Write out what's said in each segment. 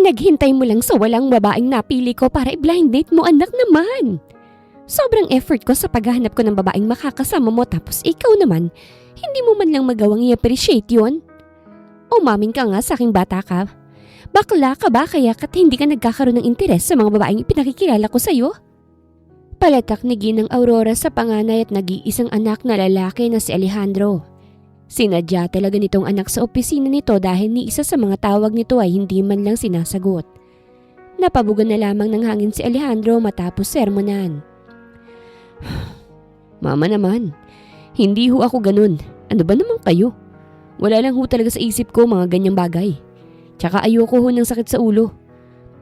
Pinaghintay mo lang sa walang babaeng napili ko para i-blind date mo, anak naman. Sobrang effort ko sa paghahanap ko ng babaeng makakasama mo tapos ikaw naman, hindi mo man lang magawang i-appreciate yun. Umamin ka nga sa aking bata ka. Bakla ka ba kaya kat hindi ka nagkakaroon ng interes sa mga babaeng ipinakikilala ko sa'yo? Palatak ni Ginang Aurora sa panganay at nag-iisang anak na lalaki na si Alejandro. Sinadya talaga nitong anak sa opisina nito dahil ni isa sa mga tawag nito ay hindi man lang sinasagot. Napabugan na lamang ng hangin si Alejandro matapos sermonan. Mama naman, hindi ho ako ganun. Ano ba naman kayo? Wala lang ho talaga sa isip ko mga ganyang bagay. Tsaka ayoko ho ng sakit sa ulo.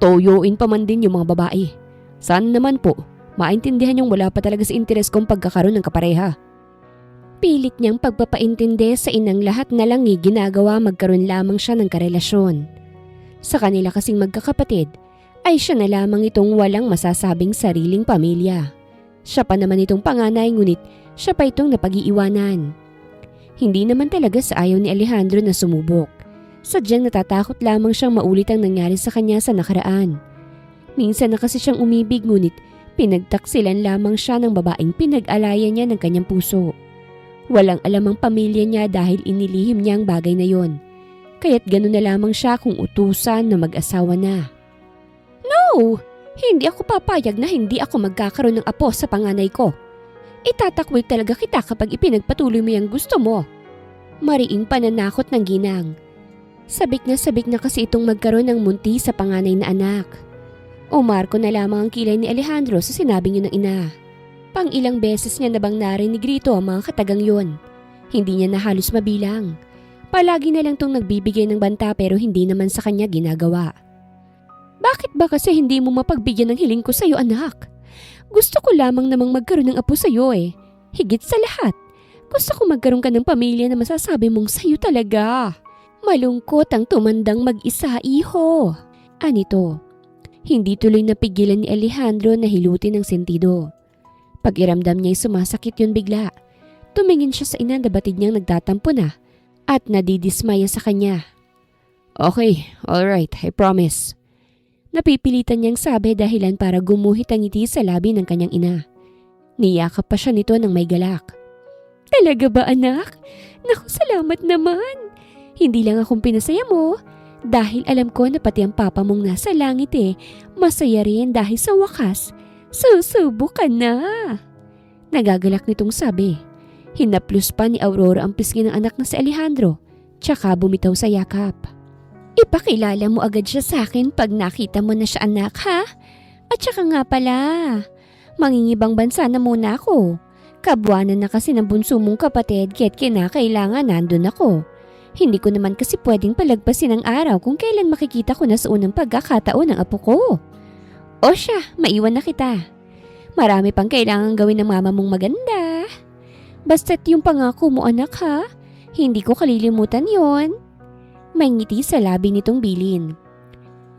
Toyoin pa man din yung mga babae. Sana naman po, maintindihan yung wala pa talaga sa interes kong pagkakaroon ng kapareha. Pilit niyang pagpapaintindi sa inang lahat na lang ginagawa magkaroon lamang siya ng karelasyon. Sa kanila kasing magkakapatid, ay siya na lamang itong walang masasabing sariling pamilya. Siya pa naman itong panganay ngunit siya pa itong napag-iiwanan. Hindi naman talaga sa ayaw ni Alejandro na sumubok. Sadyang natatakot lamang siyang maulit ang nangyari sa kanya sa nakaraan. Minsan na kasi siyang umibig ngunit pinagtaksilan lamang siya ng babaeng pinag-alayan niya ng kanyang puso. Walang alam ang pamilya niya dahil inilihim niya ang bagay na yon. Kaya't gano'n na lamang siya kung utusan na mag-asawa na. No! Hindi ako papayag na hindi ako magkakaroon ng apo sa panganay ko. Itatakwil talaga kita kapag ipinagpatuloy mo yung gusto mo. Mariing pananakot ng Ginang. Sabik na kasi itong magkaroon ng munti sa panganay na anak. Umarko na lamang ang kilay ni Alejandro sa sinabi niyo ng ina. Pang ilang beses niya na bang narinig rito ang mga katagang yon. Hindi niya na halos mabilang. Palagi na lang tong nagbibigay ng banta pero hindi naman sa kanya ginagawa. Bakit ba kasi hindi mo mapagbigyan ng hiling ko sa'yo, anak? Gusto ko lamang namang magkaroon ng apo sa'yo eh. Higit sa lahat, gusto ko magkaroon ka ng pamilya na masasabi mong sa'yo talaga. Malungkot ang tumandang mag-isa, iho. Anito, hindi tuloy napigilan ni Alejandro na hilutin ng sentido. Pag-iramdam niya'y sumasakit yun bigla. Tumingin siya sa ina na batid niyang nagtatampo na at nadidismaya sa kanya. Okay, alright, I promise. Napipilitan niyang sabi dahilan para gumuhit ang ngiti sa labi ng kanyang ina. Niyakap pa siya nito ng may galak. Talaga ba anak? Naku, salamat naman. Hindi lang akong pinasaya mo dahil alam ko na pati ang papa mong nasa langit masaya rin dahil sa wakas. Susubukan na. Nagagalak nitong sabi. Hinaplos pa ni Aurora ang pisngi ng anak na si Alejandro, tsaka bumitaw sa yakap. Ipakilala mo agad siya sa akin pag nakita mo na siya anak ha? At tsaka nga pala, mangingibang bansa na muna ako. Kabuanan na kasi ng bunso mong kapatid kaya't kinakailangan nandun ako. Hindi ko naman kasi pwedeng palagpasin ang araw kung kailan makikita ko na sa unang pagkakataon ng apo ko. O siya, maiwan na kita. Marami pang kailangan gawin ng mama mong maganda. Basta't yung pangako mo anak ha, hindi ko kalilimutan yon. May ngiti sa labi nitong Bilin.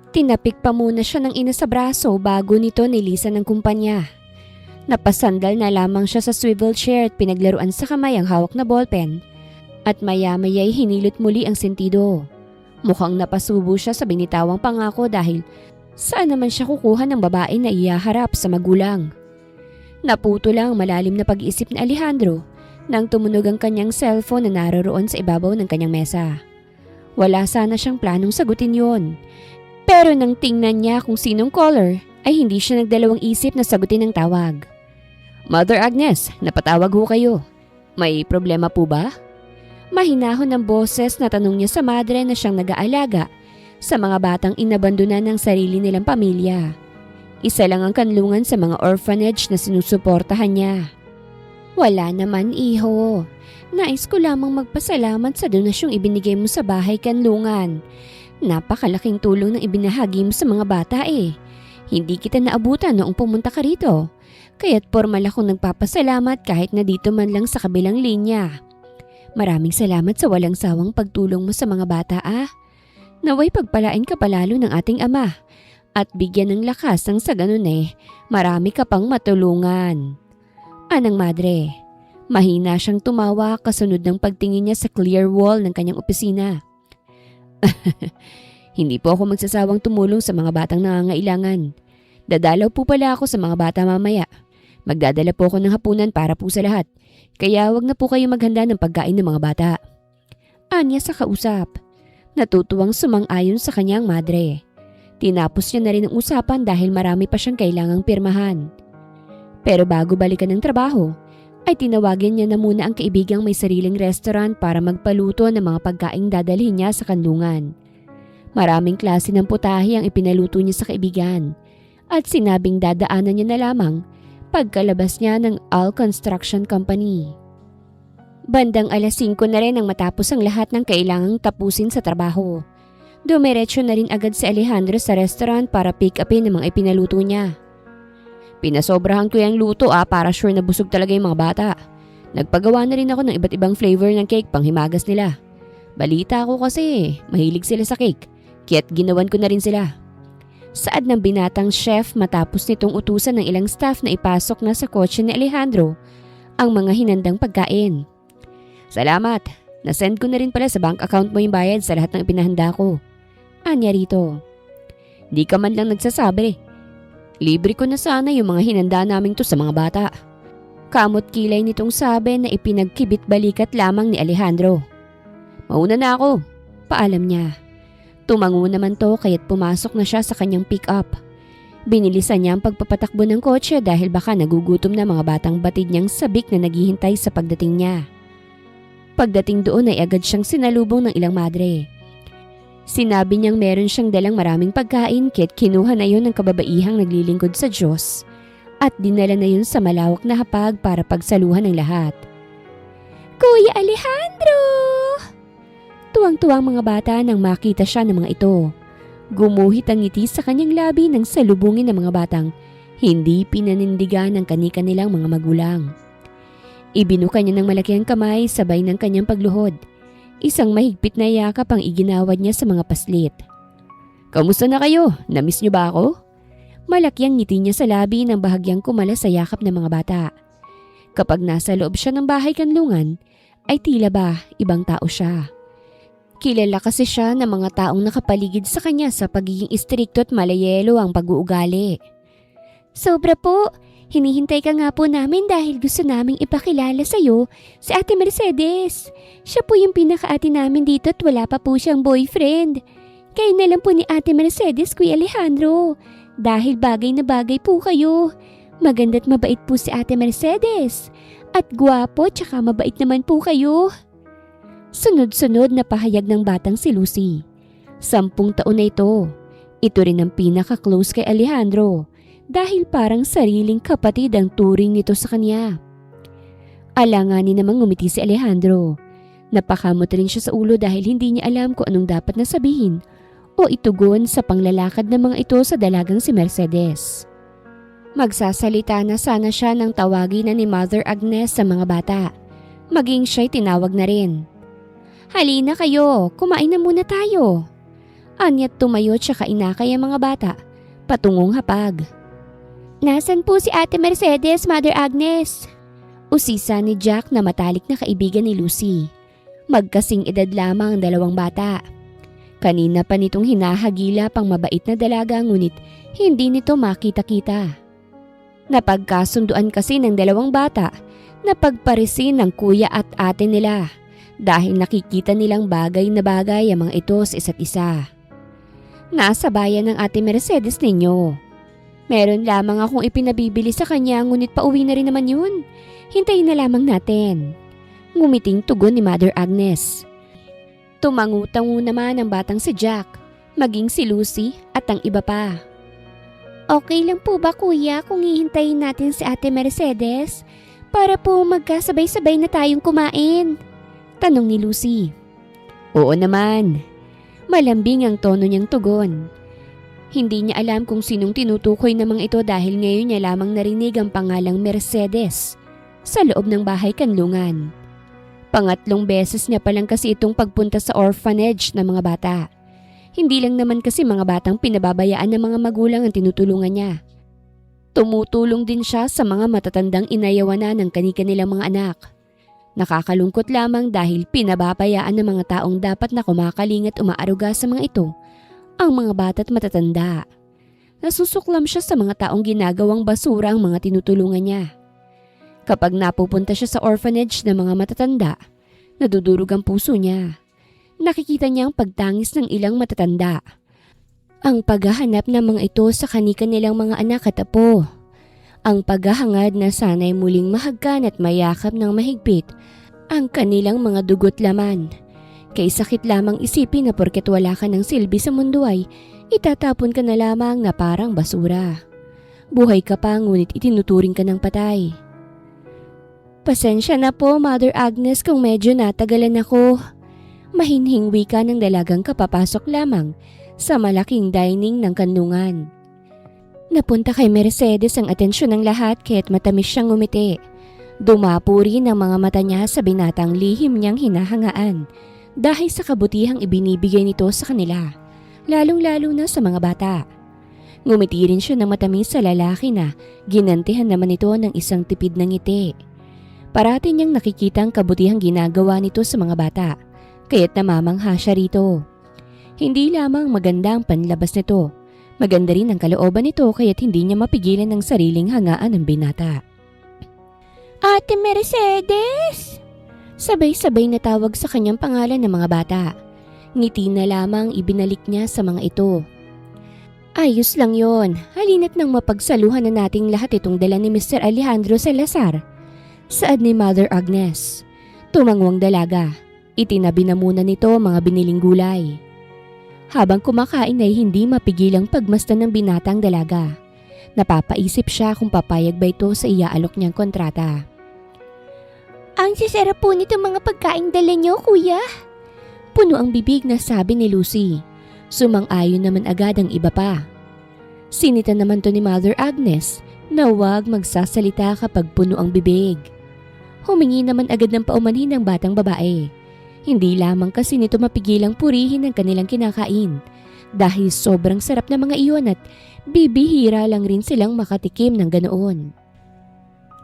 Tinapik pa muna siya ng ina sa braso bago nito nilisan ng kumpanya. Napasandal na lamang siya sa swivel chair at pinaglaruan sa kamay ang hawak na ballpen. At maya-maya'y hinilot muli ang sentido. Mukhang napasubo siya sa binitawang pangako dahil saan naman siya kukuha ng babae na iyaharap sa magulang. Naputo lang malalim na pag-iisip ni Alejandro nang tumunog ang kanyang cellphone na naroroon sa ibabaw ng kanyang mesa. Wala sana siyang planong sagutin yon. Pero nang tingnan niya kung sinong caller, ay hindi siya nagdalawang isip na sagutin ang tawag. Mother Agnes, napatawag ho kayo. May problema po ba? Mahinahon ng boses na tanong niya sa madre na siyang nag-aalaga sa mga batang inabandonan ng sarili nilang pamilya. Isa lang ang kanlungan sa mga orphanage na sinusuportahan niya. Wala naman iho. Nais ko lamang magpasalamat sa donasyong ibinigay mo sa bahay kanlungan. Napakalaking tulong ng ibinahagi mo sa mga bata Hindi kita naabutan noong pumunta ka rito. Kaya't formal akong nagpapasalamat kahit na dito man lang sa kabilang linya. Maraming salamat sa walang sawang pagtulong mo sa mga bata Naway pagpalain ka palalo ng ating ama. At bigyan ng lakas ang sa ganun marami ka pang matulungan. Anang madre. Mahina siyang tumawa kasunod ng pagtingin niya sa clear wall ng kanyang opisina. Hindi po ako magsasawang tumulong sa mga batang nangangailangan. Dadalaw po pala ako sa mga bata mamaya. Magdadala po ako ng hapunan para po sa lahat. Kaya wag na po kayo maghanda ng pagkain ng mga bata. Anya sa kausap. Natutuwang sumang-ayon sa kanyang madre. Tinapos niya na rin ang usapan dahil marami pa siyang kailangang pirmahan. Pero bago balikan ng trabaho, ay tinawagan niya na muna ang kaibigang may sariling restaurant para magpaluto ng mga pagkaing dadalhin niya sa kanlungan. Maraming klase ng putahe ang ipinaluto niya sa kaibigan at sinabing dadaanan niya na lamang pagkalabas niya ng Al Construction Company. Bandang 5:00 na rin ang matapos ang lahat ng kailangang tapusin sa trabaho. Dumiretso na rin agad si Alejandro sa restaurant para pick upin ang mga ipinaluto niya. Pinasobrahan ko yung luto para sure na busog talaga yung mga bata. Nagpagawa na rin ako ng iba't ibang flavor ng cake pang himagas nila. Balita ko kasi mahilig sila sa cake, kaya't ginawan ko na rin sila. Saad ng binatang chef matapos nitong utusan ng ilang staff na ipasok na sa kotse ni Alejandro ang mga hinandang pagkain. Salamat, nasend ko na rin pala sa bank account mo yung bayad sa lahat ng ipinahanda ko. Anya rito. Di ka man lang nagsasabi. Libre ko na sana yung mga hinanda namin to sa mga bata. Kamot kilay nitong sabi na ipinagkibit balikat lamang ni Alejandro. Mauna na ako, paalam niya. Tumango naman to kaya't pumasok na siya sa kanyang pick-up. Binilisan niya ang pagpapatakbo ng kotse dahil baka nagugutom na mga batang batid niyang sabik na naghihintay sa pagdating niya. Pagdating doon ay agad siyang sinalubong ng ilang madre. Sinabi niyang meron siyang dalang maraming pagkain kaya't kinuha na yun ng kababaihang naglilingkod sa Diyos at dinala na yun sa malawak na hapag para pagsaluhan ng lahat. Kuya Alejandro! Tuwang-tuwang mga bata nang makita siya ng mga ito. Gumuhit ang ngiti sa kanyang labi nang salubungin ng mga batang hindi pinanindigan ng kani-kanilang mga magulang. Ibinuka niya ng malaki ang kamay sabay ng kanyang pagluhod. Isang mahigpit na yakap ang iginawad niya sa mga paslit. Kamusta na kayo? Namiss niyo ba ako? Malaki ang ngiti niya sa labi nang bahagyang kumala sa yakap ng mga bata. Kapag nasa loob siya ng bahay kanlungan, ay tila ba ibang tao siya. Kilala kasi siya ng mga taong nakapaligid sa kanya sa pagiging istrikto at malayelo ang pag-uugali. Sobra po, hinihintay ka nga po namin dahil gusto naming ipakilala sa'yo si Ate Mercedes. Siya po yung pinaka-ate namin dito at wala pa po siyang boyfriend. Kayo na lang po ni Ate Mercedes, Kuya Alejandro, dahil bagay na bagay po kayo. Maganda at mabait po si Ate Mercedes at gwapo tsaka mabait naman po kayo. Sunod-sunod na pahayag ng batang si Lucy. 10 taon na ito. Ito rin ang pinaka-close kay Alejandro dahil parang sariling kapatid ang turing nito sa kanya. Alanganin namang ngumiti si Alejandro. Napakamot rin siya sa ulo dahil hindi niya alam kung anong dapat na sabihin o itugon sa panglalakad ng mga ito sa dalagang si Mercedes. Magsasalita na sana siya nang tawagin na ni Mother Agnes sa mga bata. Maging siya'y tinawag na rin. Halina kayo, kumain na muna tayo. Anya't tumayo tsaka inakay ang mga bata, patungong hapag. Nasaan po si Ate Mercedes, Mother Agnes? Usisa ni Jack na matalik na kaibigan ni Lucy. Magkasing edad lamang ang dalawang bata. Kanina pa nitong hinahagila pang mabait na dalaga ngunit hindi nito makita-kita. Napagkasunduan kasi ng dalawang bata na pagparisin ng kuya at ate nila. Dahil nakikita nilang bagay na bagay ang mga ito sa isa't isa. Nasa bayan ng Ate Mercedes ninyo. Meron lamang akong ipinabibili sa kanya ngunit pauwi na rin naman yun. Hintayin na lamang natin. Ngumiting tugon ni Mother Agnes. Tumangutango naman ang batang si Jack, maging si Lucy at ang iba pa. Okay lang po ba kuya kung hihintayin natin si Ate Mercedes para po magkasabay-sabay na tayong kumain? Tanong ni Lucy. Oo naman. Malambing ang tono niyang tugon. Hindi niya alam kung sinong tinutukoy ng mga ito dahil ngayon niya lamang narinig ang pangalang Mercedes sa loob ng bahay kanlungan. Pangatlong beses niya palang kasi itong pagpunta sa orphanage ng mga bata. Hindi lang naman kasi mga batang pinababayaan ng mga magulang ang tinutulungan niya. Tumutulong din siya sa mga matatandang inayawanan ng kani-kanilang mga anak. Nakakalungkot lamang dahil pinababayaan ng mga taong dapat na kumakaling at umaaruga sa mga ito ang mga bata't matatanda. Nasusuklam siya sa mga taong ginagawang basura ang mga tinutulungan niya. Kapag napupunta siya sa orphanage ng mga matatanda, nadudurog ang puso niya. Nakikita niya ang pagtangis ng ilang matatanda. Ang paghahanap ng mga ito sa kani-kanilang mga anak at apo. Ang paghahangad na sana'y muling mahagkan at mayakap ng mahigpit ang kanilang mga dugo't laman. Kay sakit lamang isipin na porket wala ka ng silbi sa mundo ay itatapon ka na lamang na parang basura. Buhay ka pa ngunit itinuturing ka ng patay. Pasensya na po, Mother Agnes, kung medyo natagalan ako. Mahinhing wika ng dalagang kapapasok lamang sa malaking dining ng kanlungan. Napunta kay Mercedes ang atensyon ng lahat kaya't matamis siyang ngumiti. Dumapuri ng mga mata niya sa binatang lihim niyang hinahangaan dahil sa kabutihang ibinibigay nito sa kanila, lalong-lalo na sa mga bata. Ngumiti rin siya ng matamis sa lalaki na ginantihan naman ito ng isang tipid ng ngiti. Parati niyang nakikita ang kabutihang ginagawa nito sa mga bata, kaya't namamangha siya rito. Hindi lamang maganda ang panlabas nito, maganda rin ang kalooban nito kaya't hindi niya mapigilan ang sariling hangaan ng binata. Ate Mercedes! Sabay-sabay natawag sa kanyang pangalan ng mga bata. Ngiti na lamang ibinalik niya sa mga ito. Ayos lang yon, halina't nang mapagsaluhan na nating lahat itong dala ni Mr. Alejandro Salazar. Saad ni Mother Agnes. Tumangwang dalaga. Itinabi na muna nito mga biniling gulay. Habang kumakain ay hindi mapigilang pagmasdan ng binatang dalaga. Napapaisip siya kung papayag ba ito sa iaalok niyang kontrata. Ang sisarap po nito mga pagkain dala niyo, kuya. Puno ang bibig na sabi ni Lucy. Sumang-ayon naman agad ang iba pa. Sinita naman to ni Mother Agnes na huwag magsasalita kapag puno ang bibig. Humingi naman agad ng paumanhin ng batang babae. Hindi lamang kasi nito mapigilang purihin ang kanilang kinakain dahil sobrang sarap na mga iyon at bibihira lang rin silang makatikim ng ganoon.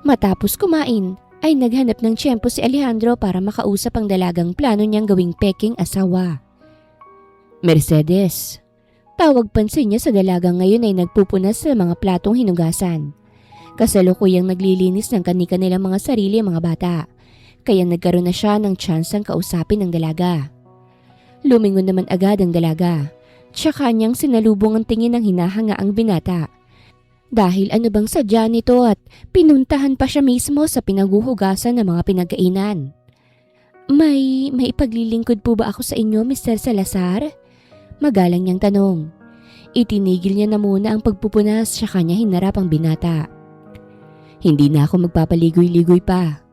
Matapos kumain ay naghanap ng tiyempo si Alejandro para makausap ang dalagang plano niyang gawing peking asawa. Mercedes, tawag pansin niya sa dalagang ngayon ay nagpupunas sa mga platong hinugasan. Kasalukuyang naglilinis ng kani-kanilang mga sarili ang mga bata, kaya nagkaroon na siya ng tsansang kausapin ng dalaga. Lumingon naman agad ang dalaga, tsaka niyang sinalubong ang tingin ng hinahanga ang binata. Dahil ano bang sadya nito at pinuntahan pa siya mismo sa pinaguhugasan ng mga pinagkainan. May ipaglilingkod po ba ako sa inyo, Mr. Salazar? Magalang niyang tanong. Itinigil niya na muna ang pagpupunas sa kanya hinarap ang binata. Hindi na ako magpapaligoy-ligoy pa.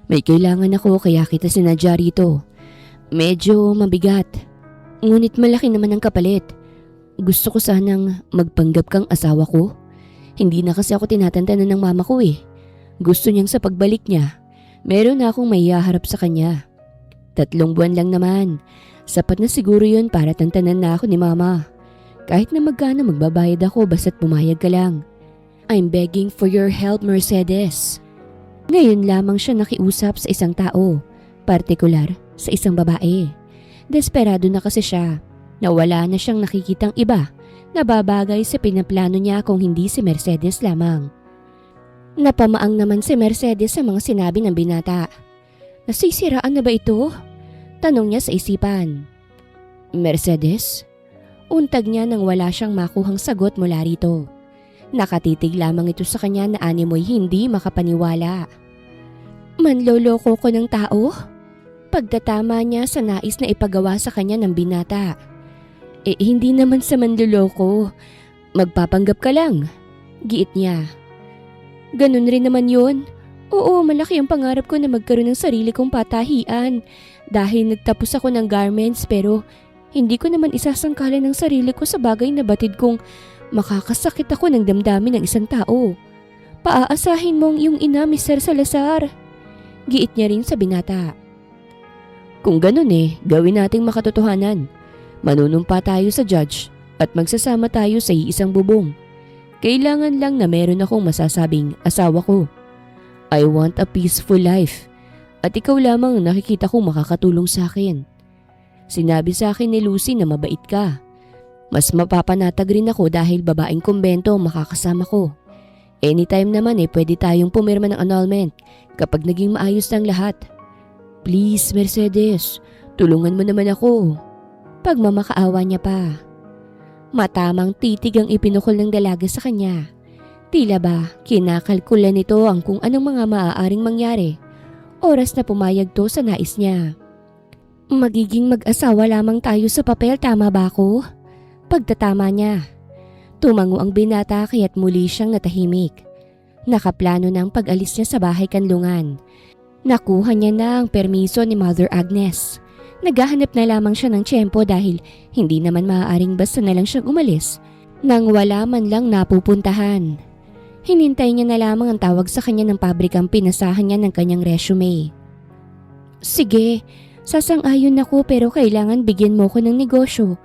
May kailangan ako kaya kita sinadya rito. Medyo mabigat. Ngunit malaki naman ang kapalit. Gusto ko sanang magpanggap kang asawa ko. Hindi na kasi ako tinatantanan ng mama ko eh. Gusto niyang sa pagbalik niya, meron na akong maihaharap sa kanya. 3 buwan lang naman. Sapat na siguro yun para tantanan na ako ni mama. Kahit na magkano magbabayad ako basta't pumayag ka lang. I'm begging for your help, Mercedes. Ngayon lamang siya nakiusap sa isang tao, partikular sa isang babae. Desperado na kasi siya, na wala na siyang nakikitang iba na babagay sa pinaplano niya kung hindi si Mercedes lamang. Napamaang naman si Mercedes sa mga sinabi ng binata. Nasisiraan na ba ito? Tanong niya sa isipan. Mercedes? Untag niya nang wala siyang makuhang sagot mula rito. Nakatitig lamang ito sa kanya na animoy hindi makapaniwala. Manloloko ko ng tao? Pagtatama niya sa nais na ipagawa sa kanya ng binata. Hindi naman sa manloloko. Magpapanggap ka lang. Giit niya. Ganun rin naman yun. Oo, malaki ang pangarap ko na magkaroon ng sarili kong patahian. Dahil nagtapos ako ng garments pero hindi ko naman isasangkalan ng sarili ko sa bagay na batid kong makakasakit ako ng damdamin ng isang tao. Paaasahin mong iyong ina, Mr. Salazar. Giit niya rin sa binata. Kung ganun gawin nating makatotohanan. Manunumpa tayo sa judge at magsasama tayo sa iisang bubong. Kailangan lang na meron akong masasabing asawa ko. I want a peaceful life. At ikaw lamang nakikita kong makakatulong sa akin. Sinabi sa akin ni Lucy na mabait ka. Mas mapapanatag rin ako dahil babaeng kumbento ang makakasama ko. Anytime naman pwede tayong pumirma ng annulment kapag naging maayos ng lahat. Please Mercedes, tulungan mo naman ako. Pagmamakaawa niya pa. Matamang titig ang ipinukol ng dalaga sa kanya. Tila ba kinakalkula nito ang kung anong mga maaaring mangyari. Oras na pumayag to sa nais niya. Magiging mag-asawa lamang tayo sa papel, tama ba ako? Pagtatama niya. Tumango ang binata kaya't muli siyang natahimik. Nakaplano na ang pag-alis niya sa bahay kanlungan. Nakuha niya na ang permiso ni Mother Agnes. Naghahanap na lamang siya ng tiyempo dahil hindi naman maaaring basta na lang siyang umalis nang wala man lang napupuntahan. Hinintay niya na lamang ang tawag sa kanya ng pabrikang pinasahan niya ng kanyang resume. Sige, sasang-ayon ako pero kailangan bigyan mo ko ng negosyo.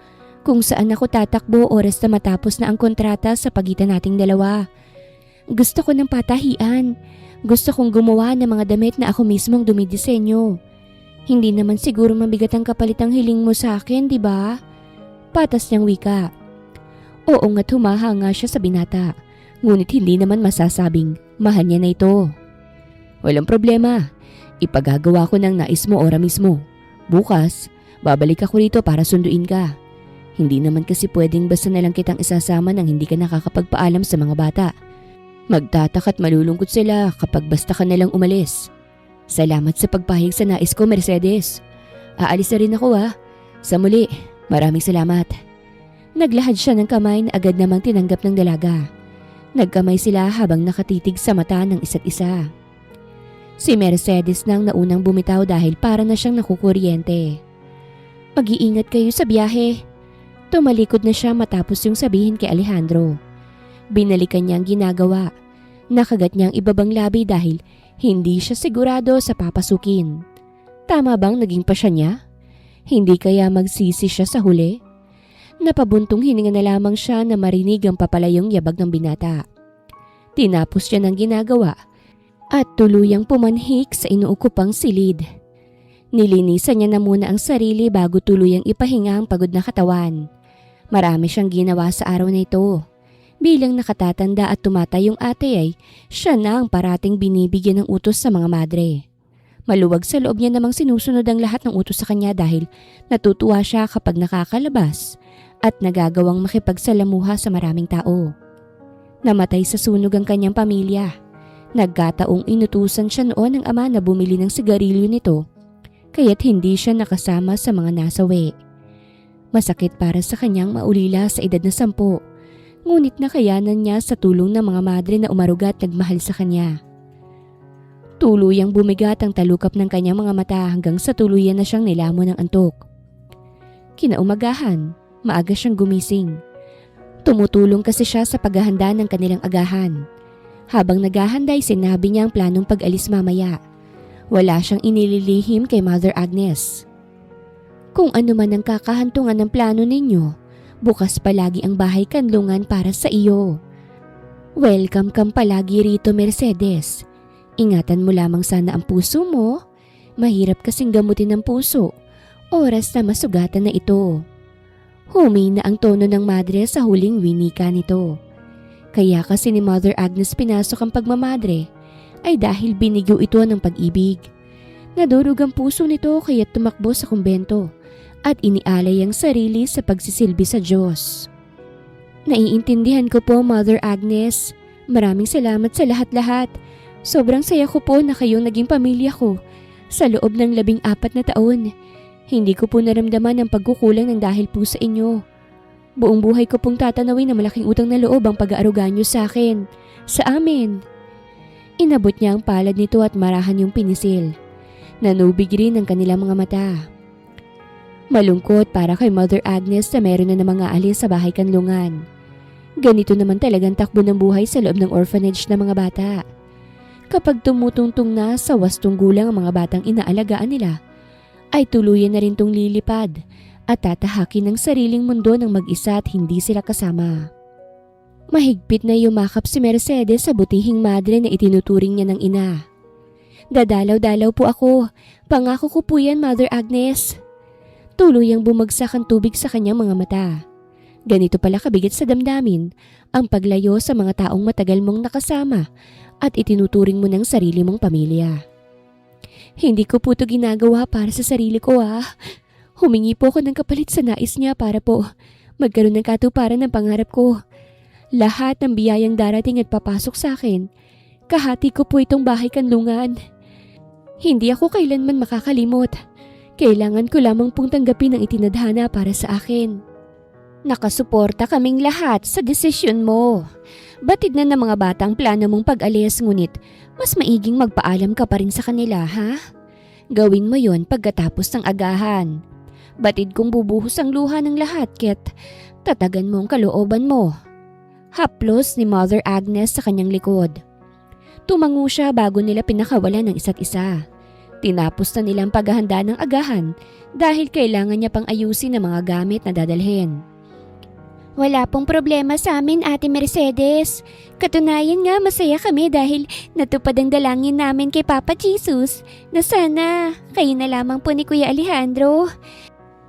Kung saan ako tatakbo oras na matapos na ang kontrata sa pagitan nating dalawa. Gusto ko ng patahian. Gusto kong gumawa ng mga damit na ako mismong dumidisenyo. Hindi naman siguro mabigat ang kapalitang hiling mo sa akin, di ba? Patas niyang wika. Oo nga't humahanga siya sa binata. Ngunit hindi naman masasabing mahal niya na ito. Walang problema. Ipagagawa ko ng nais mo ora mismo. Bukas, babalik ako rito para sunduin ka. Hindi naman kasi pwedeng basta na lang kitang isasama nang hindi ka nakakapagpaalam sa mga bata. Magtataka't malulungkot sila kapag basta ka nalang umalis. Salamat sa pagpahig sa nais ko, Mercedes. Aalis na rin ako Sa muli, maraming salamat. Naglahad siya ng kamay na agad namang tinanggap ng dalaga. Nagkamay sila habang nakatitig sa mata ng isa't isa. Si Mercedes nang naunang bumitaw dahil para na siyang nakukuryente. Mag-iingat kayo sa biyahe. Tumalikod na siya matapos yung sabihin kay Alejandro. Binalikan niya ang ginagawa. Nakagat niya ang ibabang labi dahil hindi siya sigurado sa papasukin. Tama bang naging pasya niya? Hindi kaya magsisi siya sa huli? Napabuntong hininga na lamang siya na marinig ang papalayong yabag ng binata. Tinapos siya ng ginagawa at tuluyang pumanhik sa inuukupang silid. Nilinisan niya na muna ang sarili bago tuluyang ipahinga ang pagod na katawan. Marami siyang ginawa sa araw na ito. Bilang nakatatanda at tumatay yung ate ay siya na ang parating binibigyan ng utos sa mga madre. Maluwag sa loob niya namang sinusunod ang lahat ng utos sa kanya dahil natutuwa siya kapag nakakalabas at nagagawang makipagsalamuha sa maraming tao. Namatay sa sunog ang kanyang pamilya. Nagkataong inutusan siya noon ng ama na bumili ng sigarilyo nito kaya't hindi siya nakasama sa mga nasawi. Masakit para sa kanyang maulila sa edad na 10, ngunit nakayanan niya sa tulong ng mga madre na umaruga at nagmahal sa kanya. Tuluyang bumigat ang talukap ng kanyang mga mata hanggang sa tuluyan na siyang nilamon ng antok. Kinaumagahan, maaga siyang gumising. Tumutulong kasi siya sa paghahanda ng kanilang agahan. Habang naghahanda ay sinabi niya ang planong pag-alis mamaya. Wala siyang inililihim kay Mother Agnes. Kung ano man ang kakahantungan ng plano ninyo, bukas palagi ang bahay kanlungan para sa iyo. Welcome kang palagi rito, Mercedes. Ingatan mo lamang sana ang puso mo. Mahirap kasing gamutin ang puso. Oras na masugatan na ito. Humina ang tono ng madre sa huling winika nito. Kaya kasi ni Mother Agnes pinasok ang pagmamadre ay dahil binigyo ito ng pag-ibig. Nadurog ang puso nito kaya tumakbo sa kumbento at inialay ang sarili sa pagsisilbi sa Diyos. Naiintindihan ko po, Mother Agnes. Maraming salamat sa lahat-lahat. Sobrang saya ko po na kayong naging pamilya ko sa loob ng 14 na taon. Hindi ko po naramdaman ang pagkukulang ng dahil po sa inyo. Buong buhay ko pong tatanawin na malaking utang na loob ang pag-aaruga niyo sa akin, sa amin. Inabot niya ang palad nito at marahan yung pinisil. Nanubig rin ang kanilang mga mata. Malungkot para kay Mother Agnes na meron na namang aalis sa bahay kanlungan. Ganito naman talagang takbo ng buhay sa loob ng orphanage ng mga bata. Kapag tumutungtong na sa wastong gulang ang mga batang inaalagaan nila, ay tuluyan na rin tong lilipad at tatahakin ng sariling mundo ng mag-isa at hindi sila kasama. Mahigpit na yumakap si Mercedes sa butihing madre na itinuturing niya ng ina. Dadalaw-dalaw po ako. Pangako ko po yan, Mother Agnes. Tuluyang bumagsak ang tubig sa kanyang mga mata. Ganito pala kabigat sa damdamin ang paglayo sa mga taong matagal mong nakasama at itinuturing mo ng sarili mong pamilya. Hindi ko po ito ginagawa para sa sarili ko Humingi po ako ng kapalit sa nais niya para po magkaroon ng katuparan ng pangarap ko. Lahat ng biyayang darating at papasok sa akin, kahati ko po itong bahay kanlungan. Hindi ako kailanman makakalimot. Kailangan ko lamang pong tanggapin ang itinadhana para sa akin. Nakasuporta kaming lahat sa desisyon mo. Batid na ng mga batang plano mong pag-alis, ngunit mas maiging magpaalam ka pa rin sa kanila, Gawin mo yon pagkatapos ng agahan. Batid kong bubuhos ang luha ng lahat kaya't tatagan mo ang kalooban mo. Haplos ni Mother Agnes sa kanyang likod. Tumango siya bago nila pinakawalan ng isa't isa. Tinapos na nilang paghahanda ng agahan dahil kailangan niya pang ayusin ang mga gamit na dadalhin. Wala pong problema sa amin, Ate Mercedes. Katunayan nga masaya kami dahil natupad ang dalangin namin kay Papa Jesus na sana kayo na lamang po ni Kuya Alejandro.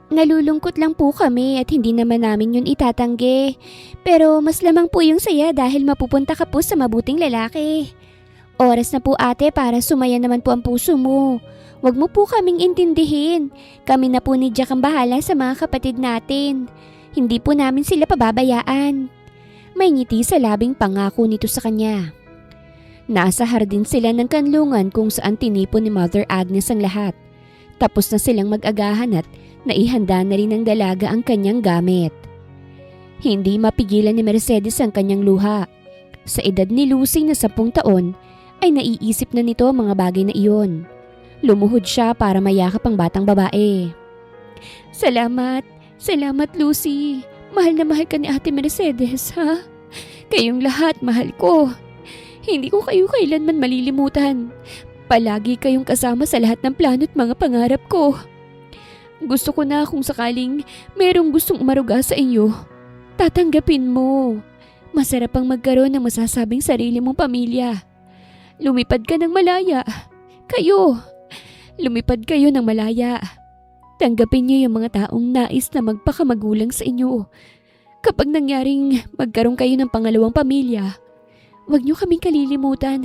Nalulungkot lang po kami at hindi naman namin yun itatanggi. Pero mas lamang po yung saya dahil mapupunta ka po sa mabuting lalaki. Oras na po ate para sumaya naman po ang puso mo. Huwag mo po kaming intindihin. Kami na po ni Jack ang bahala sa mga kapatid natin. Hindi po namin sila pababayaan. May ngiti sa labing pangako nito sa kanya. Nasa hardin sila ng kanlungan kung saan tinipon ni Mother Agnes ang lahat. Tapos na silang mag-agahan at naihanda na rin ng dalaga ang kanyang gamit. Hindi mapigilan ni Mercedes ang kanyang luha. Sa edad ni Lucy na 10 taon, ay naiisip na nito ang mga bagay na iyon. Lumuhod siya para mayakap ang batang babae. Salamat Lucy. Mahal na mahal ka ni Ate Mercedes, Kayong lahat mahal ko. Hindi ko kayo kailanman malilimutan. Palagi kayong kasama sa lahat ng plano at mga pangarap ko. Gusto ko na kung sakaling merong gustong umaruga sa inyo, tatanggapin mo. Masarap ang magkaroon ng masasabing sarili mong pamilya. Lumipad ka ng malaya. Lumipad kayo ng malaya. Tanggapin niyo yung mga taong nais na magpakamagulang sa inyo. Kapag nangyaring magkaroon kayo ng pangalawang pamilya, huwag niyo kaming kalilimutan,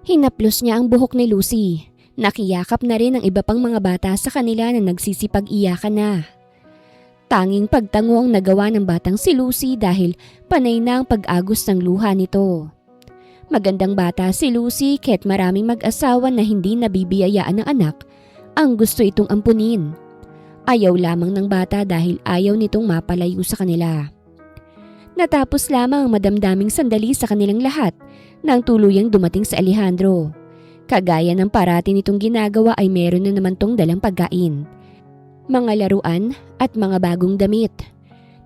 Hinaplos niya ang buhok ni Lucy. Nakiyakap na rin ang iba pang mga bata sa kanila na nagsisipag-iyakan na. Tanging pagtango ang nagawa ng batang si Lucy dahil panay na ang pag-agos ng luha nito. Magandang bata si Lucy kaya't maraming mag-asawa na hindi nabibiyayaan ng anak ang gusto itong ampunin. Ayaw lamang ng bata dahil ayaw nitong mapalayo sa kanila. Natapos lamang ang madamdaming sandali sa kanilang lahat nang tuluyang dumating sa Alejandro. Kagaya ng parati nitong ginagawa ay meron na naman tong dalang pagkain, mga laruan at mga bagong damit.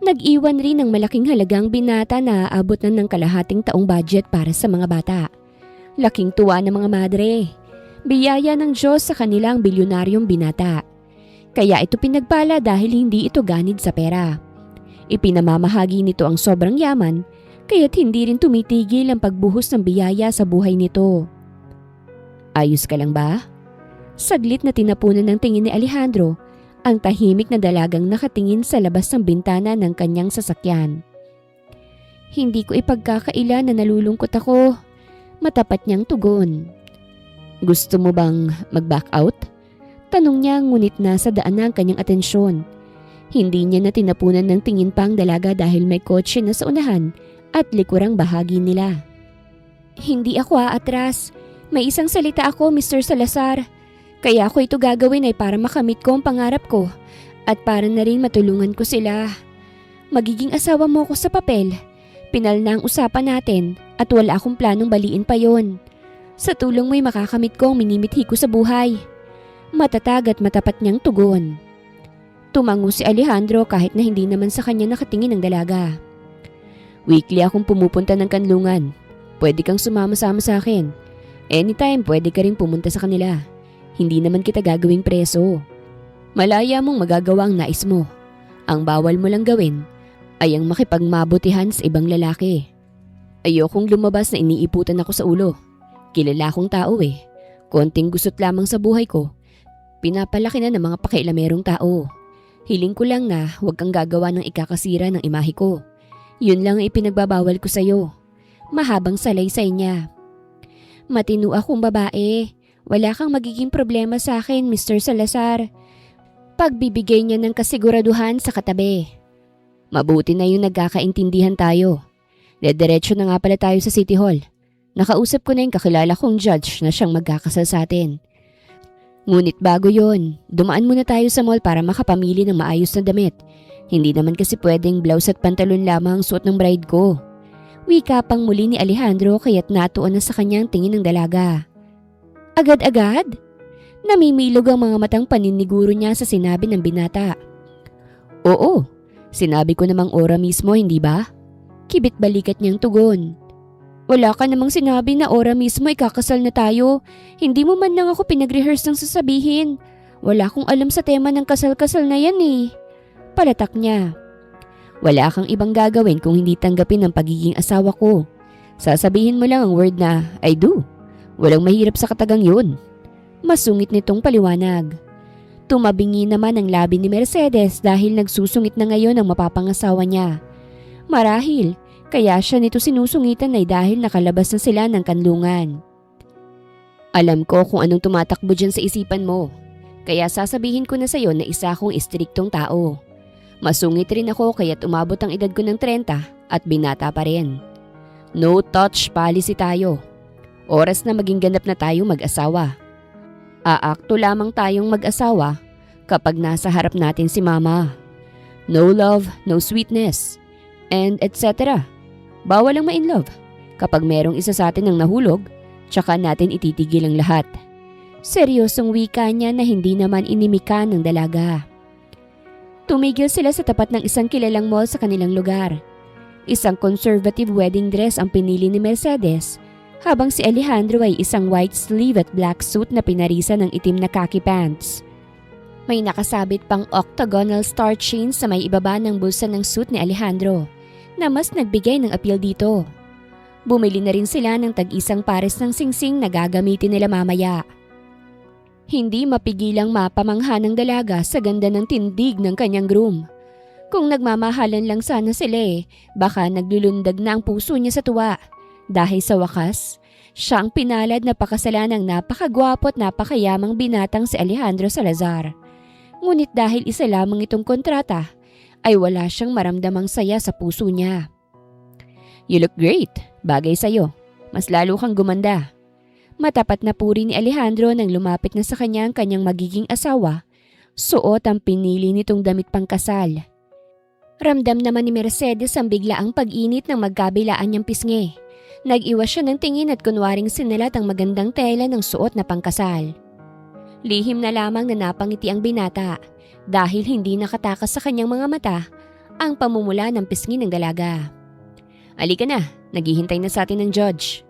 Nag-iwan rin ng malaking halagang binata na aabot na ng kalahating taong budget para sa mga bata. Laking tuwa ng mga madre. Biyaya ng Diyos sa kanilang bilyonaryong binata. Kaya ito pinagpala dahil hindi ito ganid sa pera. Ipinamamahagi nito ang sobrang yaman, kaya't hindi rin tumitigil ang pagbuhos ng biyaya sa buhay nito. Ayos ka lang ba? Saglit na tinapunan ng tingin ni Alejandro ang tahimik na dalagang nakatingin sa labas ng bintana ng kanyang sasakyan. Hindi ko ipagkakaila na nalulungkot ako. Matapat niyang tugon. Gusto mo bang mag-back out? Tanong niya ngunit nasa daan na ang kanyang atensyon. Hindi niya na tinapunan ng tingin pa ang dalaga dahil may kotse na sa unahan at likurang bahagi nila. Hindi ako aatras. May isang salita ako, Mr. Salazar. Kaya ako ito gagawin ay para makamit ko ang pangarap ko at para na rin matulungan ko sila. Magiging asawa mo ako sa papel. Pinal na ang usapan natin at wala akong planong baliin pa yon. Sa tulong mo'y makakamit ko ang minimithi ko sa buhay. Matatag at matapat niyang tugon. Tumango si Alejandro kahit na hindi naman sa kanya nakatingin ang dalaga. Weekly akong pumupunta ng kanlungan. Pwede kang sumama-sama sa akin. Anytime pwede ka rin pumunta sa kanila. Hindi naman kita gagawing preso. Malaya mong magagawa ang nais mo. Ang bawal mo lang gawin ay ang makipagmabutihan sa ibang lalaki. Ayokong lumabas na iniiputan ako sa ulo. Kilala akong tao Konting gusot lamang sa buhay ko. Pinapalaki na ng mga pakialamerong tao. Hiling ko lang na huwag kang gagawa ng ikakasira ng imahe ko. Yun lang ang ipinagbabawal ko sa'yo. Mahabang salaysay niya. Matino akong babae. Wala kang magiging problema sa akin, Mr. Salazar. Pagbibigay niya ng kasiguraduhan sa katabi. Mabuti na yung nagkakaintindihan tayo. Dediretso na nga pala tayo sa City Hall. Nakausap ko na yung kakilala kong judge na siyang magkakasal sa atin. Ngunit bago yon, dumaan muna tayo sa mall para makapamili ng maayos na damit. Hindi naman kasi pwedeng blouse at pantalon lamang ang suot ng bride ko. Wika pang muli ni Alejandro kaya't natuon na sa kanyang tingin ng dalaga. Agad-agad? Namimilog ang mga matang paniniguro niya sa sinabi ng binata. Oo, sinabi ko namang ora mismo, hindi ba? Kibit balikat niyang tugon. Wala ka namang sinabi na ora mismo ikakasal na tayo. Hindi mo man lang ako pinag-rehearse ng sasabihin. Wala akong alam sa tema ng kasal-kasal na yan eh. Palatak niya. Wala kang ibang gagawin kung hindi tanggapin ang pagiging asawa ko. Sasabihin mo lang ang word na I do. Walang mahirap sa katagang yun. Masungit nitong paliwanag. Tumabingi naman ang labi ni Mercedes dahil nagsusungit na ngayon ang mapapangasawa niya. Marahil, kaya siya nito sinusungitan ay dahil nakalabas na sila ng kanlungan. Alam ko kung anong tumatakbo dyan sa isipan mo. Kaya sasabihin ko na sa'yo na isa akong istriktong tao. Masungit rin ako kaya't umabot ang edad ko ng 30 at binata pa rin. No touch policy tayo. Oras na maging ganap na tayo mag-asawa. Aakto lamang tayong mag-asawa kapag nasa harap natin si mama. No love, no sweetness, and etc. Bawal ang ma-in love. Kapag merong isa sa atin ang nahulog, tsaka natin ititigil ang lahat. Seryosong wika niya na hindi naman inimika ng dalaga. Tumigil sila sa tapat ng isang kilalang mall sa kanilang lugar. Isang conservative wedding dress ang pinili ni Mercedes, habang si Alejandro ay isang white sleeve at black suit na pinarisan ng itim na khaki pants. May nakasabit pang octagonal star chain sa may ibaba ng bulsa ng suit ni Alejandro, na mas nagbigay ng appeal dito. Bumili na rin sila ng tag-isang pares ng singsing na gagamitin nila mamaya. Hindi mapigilang mapamangha ng dalaga sa ganda ng tindig ng kanyang groom. Kung nagmamahalan lang sana sila baka naglulundag na ang puso niya sa tuwa. Dahil sa wakas, siyang pinalad na pakasalan ng napakagwapo at napakayamang binatang si Alejandro Salazar. Ngunit dahil isa lamang itong kontrata, ay wala siyang maramdamang saya sa puso niya. You look great. Bagay sa'yo. Mas lalo kang gumanda. Matapat na puri ni Alejandro nang lumapit na sa kanya ang kanyang magiging asawa. Suot ang pinili nitong damit pangkasal. Ramdam naman ni Mercedes ang biglaang pag-init ng magkabilaan niyang pisngi. Nag-iwas siya ng tingin at kunwaring sinalat ang magandang tela ng suot na pangkasal. Lihim na lamang na napangiti ang binata dahil hindi nakatakas sa kanyang mga mata ang pamumula ng pisngi ng dalaga. Alika na, naghihintay na sa atin ng judge.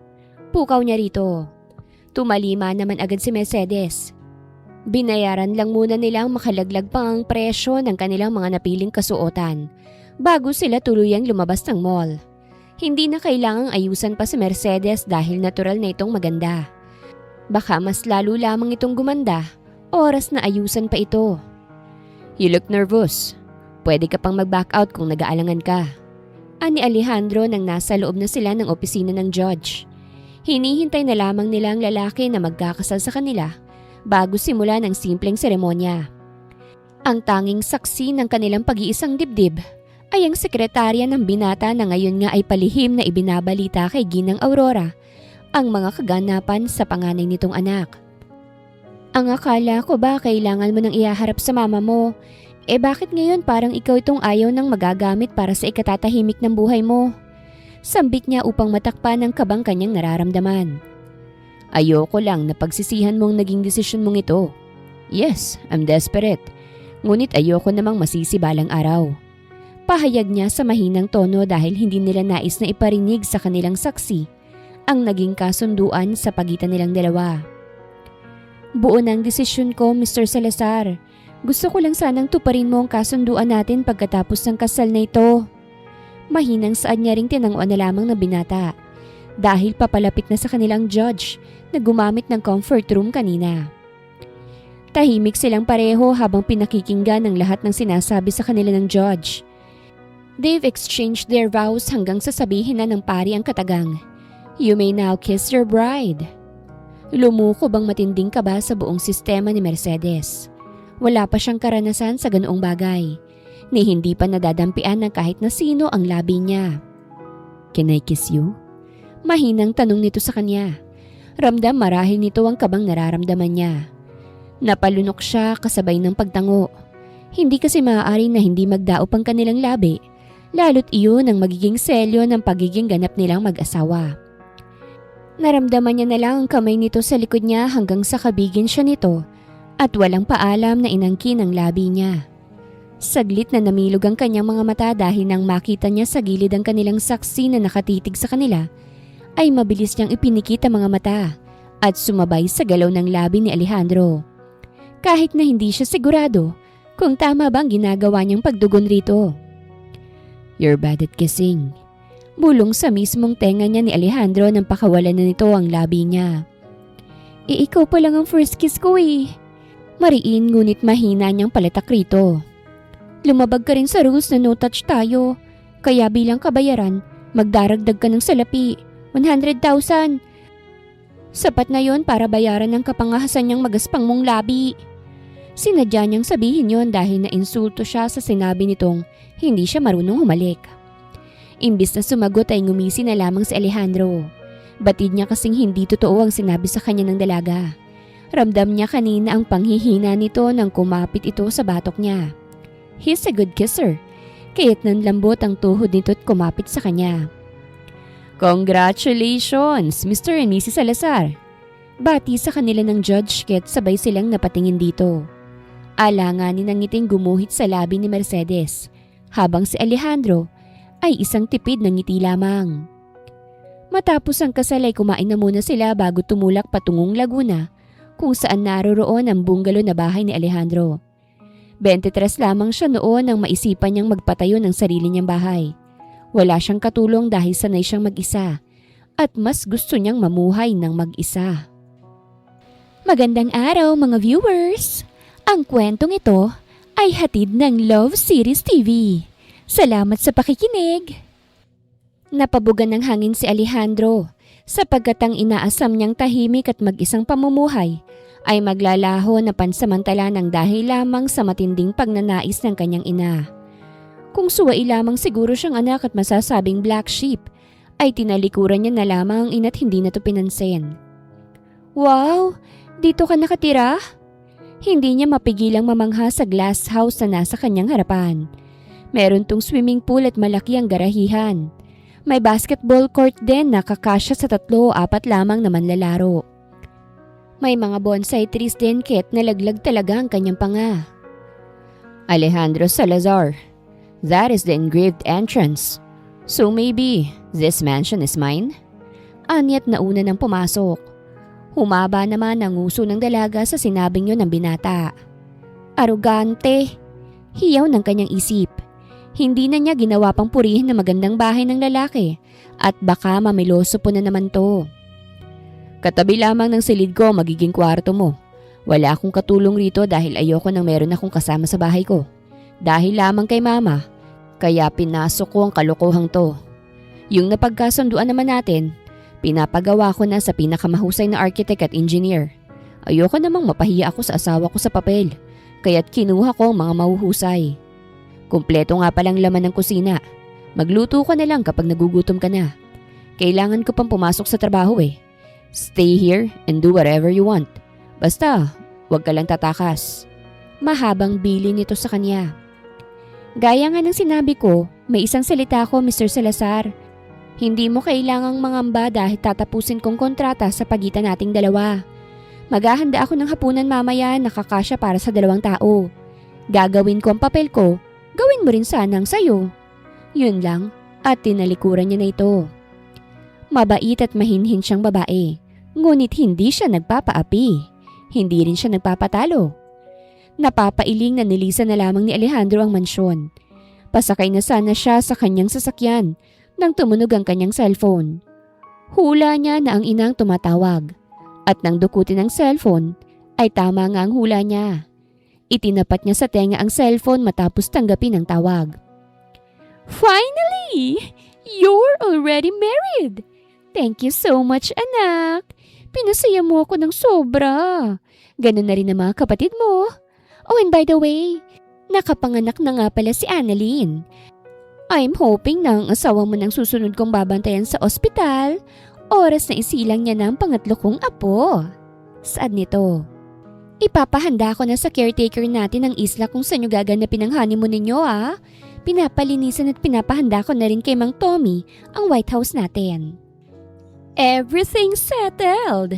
Pukaw niya rito. Tumalima naman agad si Mercedes. Binayaran lang muna nilang makalaglag pa ang presyo ng kanilang mga napiling kasuotan bago sila tuluyang lumabas ng mall. Hindi na kailangang ayusan pa si Mercedes dahil natural na itong maganda. Baka mas lalo lamang itong gumanda, oras na ayusan pa ito. You look nervous. Pwede ka pang mag-back out kung nag-aalangan ka. Ani Alejandro nang nasa loob na sila ng opisina ng judge. Hinihintay na lamang nila ang lalaki na magkakasal sa kanila bago simula ng simpleng seremonya. Ang tanging saksi ng kanilang pag-iisang dibdib ay ang sekretarya ng binata na ngayon nga ay palihim na ibinabalita kay Ginang Aurora ang mga kaganapan sa panganay nitong anak. Ang akala ko ba kailangan mo nang ihaharap sa mama mo? Bakit ngayon parang ikaw itong ayaw nang magagamit para sa ikatatahimik ng buhay mo? Sambit niya upang matakpan ng kabang kanyang nararamdaman. Ayoko lang na pagsisihan mong naging desisyon mong ito. Yes, I'm desperate. Ngunit ayoko namang masisi balang araw. Pahayag niya sa mahinang tono dahil hindi nila nais na iparinig sa kanilang saksi ang naging kasunduan sa pagitan nilang dalawa. Buo ng desisyon ko, Mr. Salazar. Gusto ko lang sanang tuparin mo ang kasunduan natin pagkatapos ng kasal na ito. Mahinang saad niya ring tinanguan na lamang ng binata dahil papalapit na sa kanilang judge na gumamit ng comfort room kanina. Tahimik silang pareho habang pinakikinggan ang lahat ng sinasabi sa kanila ng judge. They've exchanged their vows hanggang sasabihin na ng pari ang katagang, "You may now kiss your bride." Lumukob ang matinding kaba sa buong sistema ni Mercedes. Wala pa siyang karanasan sa ganoong bagay, ni hindi pa nadadampian ng kahit na sino ang labi niya. "Can I kiss you?" Mahinang tanong nito sa kanya. Ramdam marahil nito ang kabang nararamdaman niya. Napalunok siya kasabay ng pagtango. Hindi kasi maaari na hindi magdaop ang kanilang labi, lalo't iyon ang magiging selyo ng pagiging ganap nilang mag-asawa. Naramdaman niya na lang ang kamay nito sa likod niya hanggang sa kabigin siya nito at walang paalam na inangkin ang labi niya. Saglit na namilog ang kanyang mga mata dahil nang makita niya sa gilid ang kanilang saksi na nakatitig sa kanila, ay mabilis niyang ipinikit ang mga mata at sumabay sa galaw ng labi ni Alejandro. Kahit na hindi siya sigurado kung tama bang ginagawa niyang pagdugon rito. "You're bad at kissing." Bulong sa mismong tenga niya ni Alejandro nang pakawalan na nito ang labi niya. Ikaw pa lang ang first kiss ko eh." Mariin ngunit mahina niyang palatak rito. "Lumabag ka rin sa rules na no touch tayo, kaya bilang kabayaran, magdaragdag ka ng salapi, 100,000. Sapat na yon para bayaran ng kapangahasan niyang magaspang mong labi." Sinadya niyang sabihin yon dahil na-insulto siya sa sinabi nitong hindi siya marunong humalik. Imbis na sumagot ay ngumisi na lamang si Alejandro. Batid niya kasing hindi totoo ang sinabi sa kanya ng dalaga. Ramdam niya kanina ang panghihina nito nang kumapit ito sa batok niya. He's a good kisser, kaya't nanlambot ang tuhod nito at kumapit sa kanya. "Congratulations, Mr. and Mrs. Salazar." Bati sa kanila ng judge kaya't sabay silang napatingin dito. Alanganin ang ngiting gumuhit sa labi ni Mercedes, habang si Alejandro ay isang tipid na ngiti lamang. Matapos ang kasal ay kumain na muna sila bago tumulak patungong Laguna, kung saan naroroon ang bungalow na bahay ni Alejandro. 23 lamang siya noon nang maisipan niyang magpatayo ng sarili niyang bahay. Wala siyang katulong dahil sanay siyang mag-isa at mas gusto niyang mamuhay ng mag-isa. Magandang araw mga viewers! Ang kwentong ito ay hatid ng Love Series TV. Salamat sa pakikinig! Napabugan ng hangin si Alejandro sapagkat ang inaasam niyang tahimik at mag-isang pamumuhay ay maglalaho na pansamantala ng dahil lamang sa matinding pagnanais ng kanyang ina. Kung suwai lamang siguro siyang anak at masasabing black sheep, ay tinalikuran niya na lamang ang ina't hindi na to pinansin. "Wow! Dito ka nakatira?" Hindi niya mapigilang mamangha sa glass house na nasa kanyang harapan. Meron tong swimming pool at malaki ang garahihan. May basketball court din na kakasya sa 3 o 4 lamang na manlalaro. May mga bonsai trees din kaya't nalaglag talaga ang kanyang panga. "Alejandro Salazar, that is the engraved entrance. So maybe this mansion is mine?" Anyat na una nang pumasok. Humaba naman ang nguso ng dalaga sa sinabing yun ng binata. Arugante. Hiyaw ng kanyang isip. Hindi na niya ginawa pang purihin na magandang bahay ng lalaki at baka mamiloso po na naman to. "Katabi lamang ng silid ko magiging kwarto mo. Wala akong katulong rito dahil ayoko nang meron akong kasama sa bahay ko. Dahil lamang kay mama, kaya pinasok ko ang kalokohang to. Yung napagkasunduan naman natin, pinapagawa ko na sa pinakamahusay na architect at engineer. Ayoko namang mapahiya ako sa asawa ko sa papel, kaya't kinuha ko ang mga mahuhusay. Kumpleto nga palang laman ng kusina. Magluto ka na lang kapag nagugutom ka na. Kailangan ko pang pumasok sa trabaho eh. Stay here and do whatever you want. Basta, wag ka lang tatakas." Mahabang bili nito sa kanya. "Gaya nga ng sinabi ko, may isang salita ko, Mr. Salazar. Hindi mo kailangang mangamba dahil tatapusin kong kontrata sa pagitan nating dalawa. Maghahanda ako ng hapunan mamaya na kakasya para sa 2 tao. Gagawin ko ang papel ko, gawin mo rin sana ang sayo." Yun lang at tinalikuran niya na ito. Mabait at mahinhin siyang babae, ngunit hindi siya nagpapaapi. Hindi rin siya nagpapatalo. Napapailing na nilisan na lamang ni Alejandro ang mansyon. Pasakay na sana siya sa kanyang sasakyan nang tumunog ang kanyang cellphone. Hula niya na ang inang tumatawag at nang dukutin ang cellphone Ay tama nga ang hula niya. Itinapat niya sa tenga ang cellphone matapos tanggapin ang tawag. Finally! You're already married! Thank you so much, anak. Pinasaya mo ako ng sobra. Ganun na rin ang mga kapatid mo. Oh, and by the way, nakapanganak na nga pala si Annalyn. I'm hoping na ang asawa mo nang susunod kong babantayan sa ospital. Oras na isilang niya na ang pangatlo kong apo. Saad nito. Ipapahanda ko na sa caretaker natin ang isla kung saan nyo gaganapin ang honeymoon ninyo Pinapalinisan at pinapahanda ko na rin kay Mang Tommy ang White House natin. Everything settled.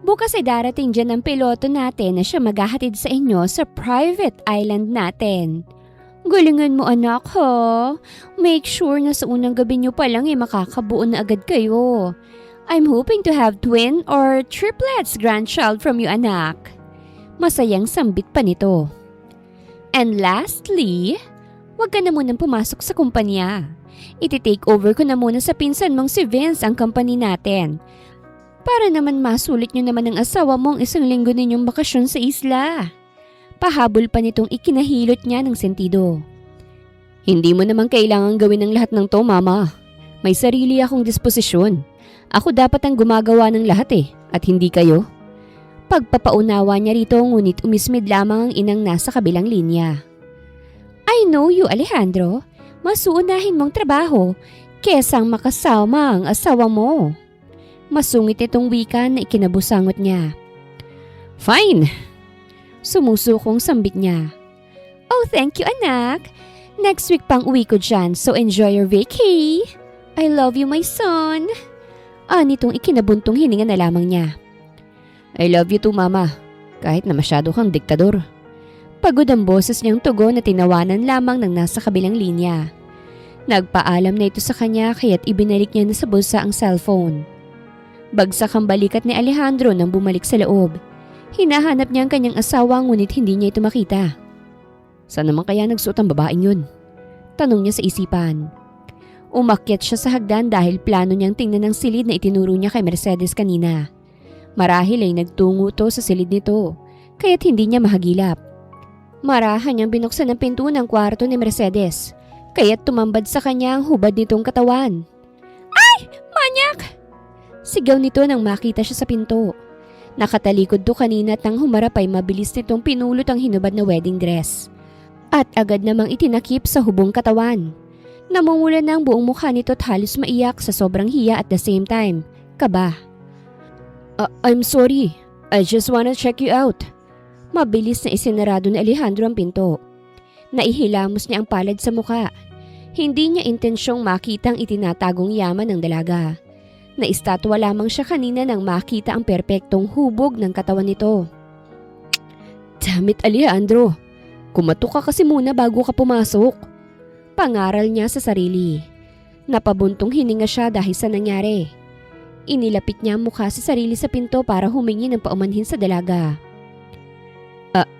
Bukas ay darating dyan ang piloto natin na siya maghahatid sa inyo sa private island natin. Galingan mo anak ha. Make sure na sa unang gabi nyo pa lang makakabuo na agad kayo. I'm hoping to have twin or triplets grandchild from you anak. Masayang sambit pa nito. And lastly, huwag ka na munang pumasok sa kumpanya. Iti-take over ko na muna sa pinsan mong si Vince ang company natin. Para naman masulit nyo naman ang asawa mong isang linggo ninyong bakasyon sa isla. Pahabol pa nitong ikinahilot niya ng sentido. Hindi mo naman kailangan gawin ang lahat ng to, mama. May sarili akong disposisyon. Ako dapat ang gumagawa ng lahat at hindi kayo. Pagpapaunawa niya rito ngunit umismid lamang ang inang nasa kabilang linya. I know you, Alejandro. Masuunahin mong trabaho kesang makasama ang asawa mo. Masungit itong wika na ikinabusangot niya. Fine! Sumusukong sambit niya. Oh, thank you anak. Next week pang uwi ko dyan, so enjoy your vacay. I love you my son. Nitong ikinabuntong hininga na lamang niya. I love you too mama, kahit na masyado kang diktador. Pagod ang boses niyang tugon na tinawanan lamang ng nasa kabilang linya. Nagpaalam na ito sa kanya kaya't ibinalik niya na sa bulsa ang cellphone. Bagsak ang balikat ni Alejandro nang bumalik sa loob. Hinahanap niya ang kanyang asawa ngunit hindi niya ito makita. Saan naman kaya nagsuot ang babaeng yun? Tanong niya sa isipan. Umakyat siya sa hagdan dahil plano niyang tingnan ang silid na itinuro niya kay Mercedes kanina. Marahil ay nagtungo to sa silid nito, kaya't hindi niya mahagilap. Marahan niyang binuksan ang pinto ng kwarto ni Mercedes, kaya't tumambad sa kanya ang hubad nitong katawan. Ay! Manyak! Sigaw nito nang makita siya sa pinto. Nakatalikod to kanina at nang humarap ay mabilis nitong pinulot ang hinubad na wedding dress. At agad namang itinakip sa hubong katawan. Namumula na ang buong mukha nito at halos maiyak sa sobrang hiya at the same time, kaba. I'm sorry. I just wanna check you out. Mabilis na isinarado ni Alejandro ang pinto. Naihilamos niya ang palad sa muka. Hindi niya intensyong makita ang itinatagong yaman ng dalaga. Naistatwa lamang siya kanina nang makita ang perpektong hubog ng katawan nito. Damn it, Alejandro. Kumatok ka kasi muna bago ka pumasok. Pangaral niya sa sarili. Napabuntong hininga siya dahil sa nangyari. Inilapit niya ang mukha sa sarili sa pinto para humingi ng paumanhin sa dalaga.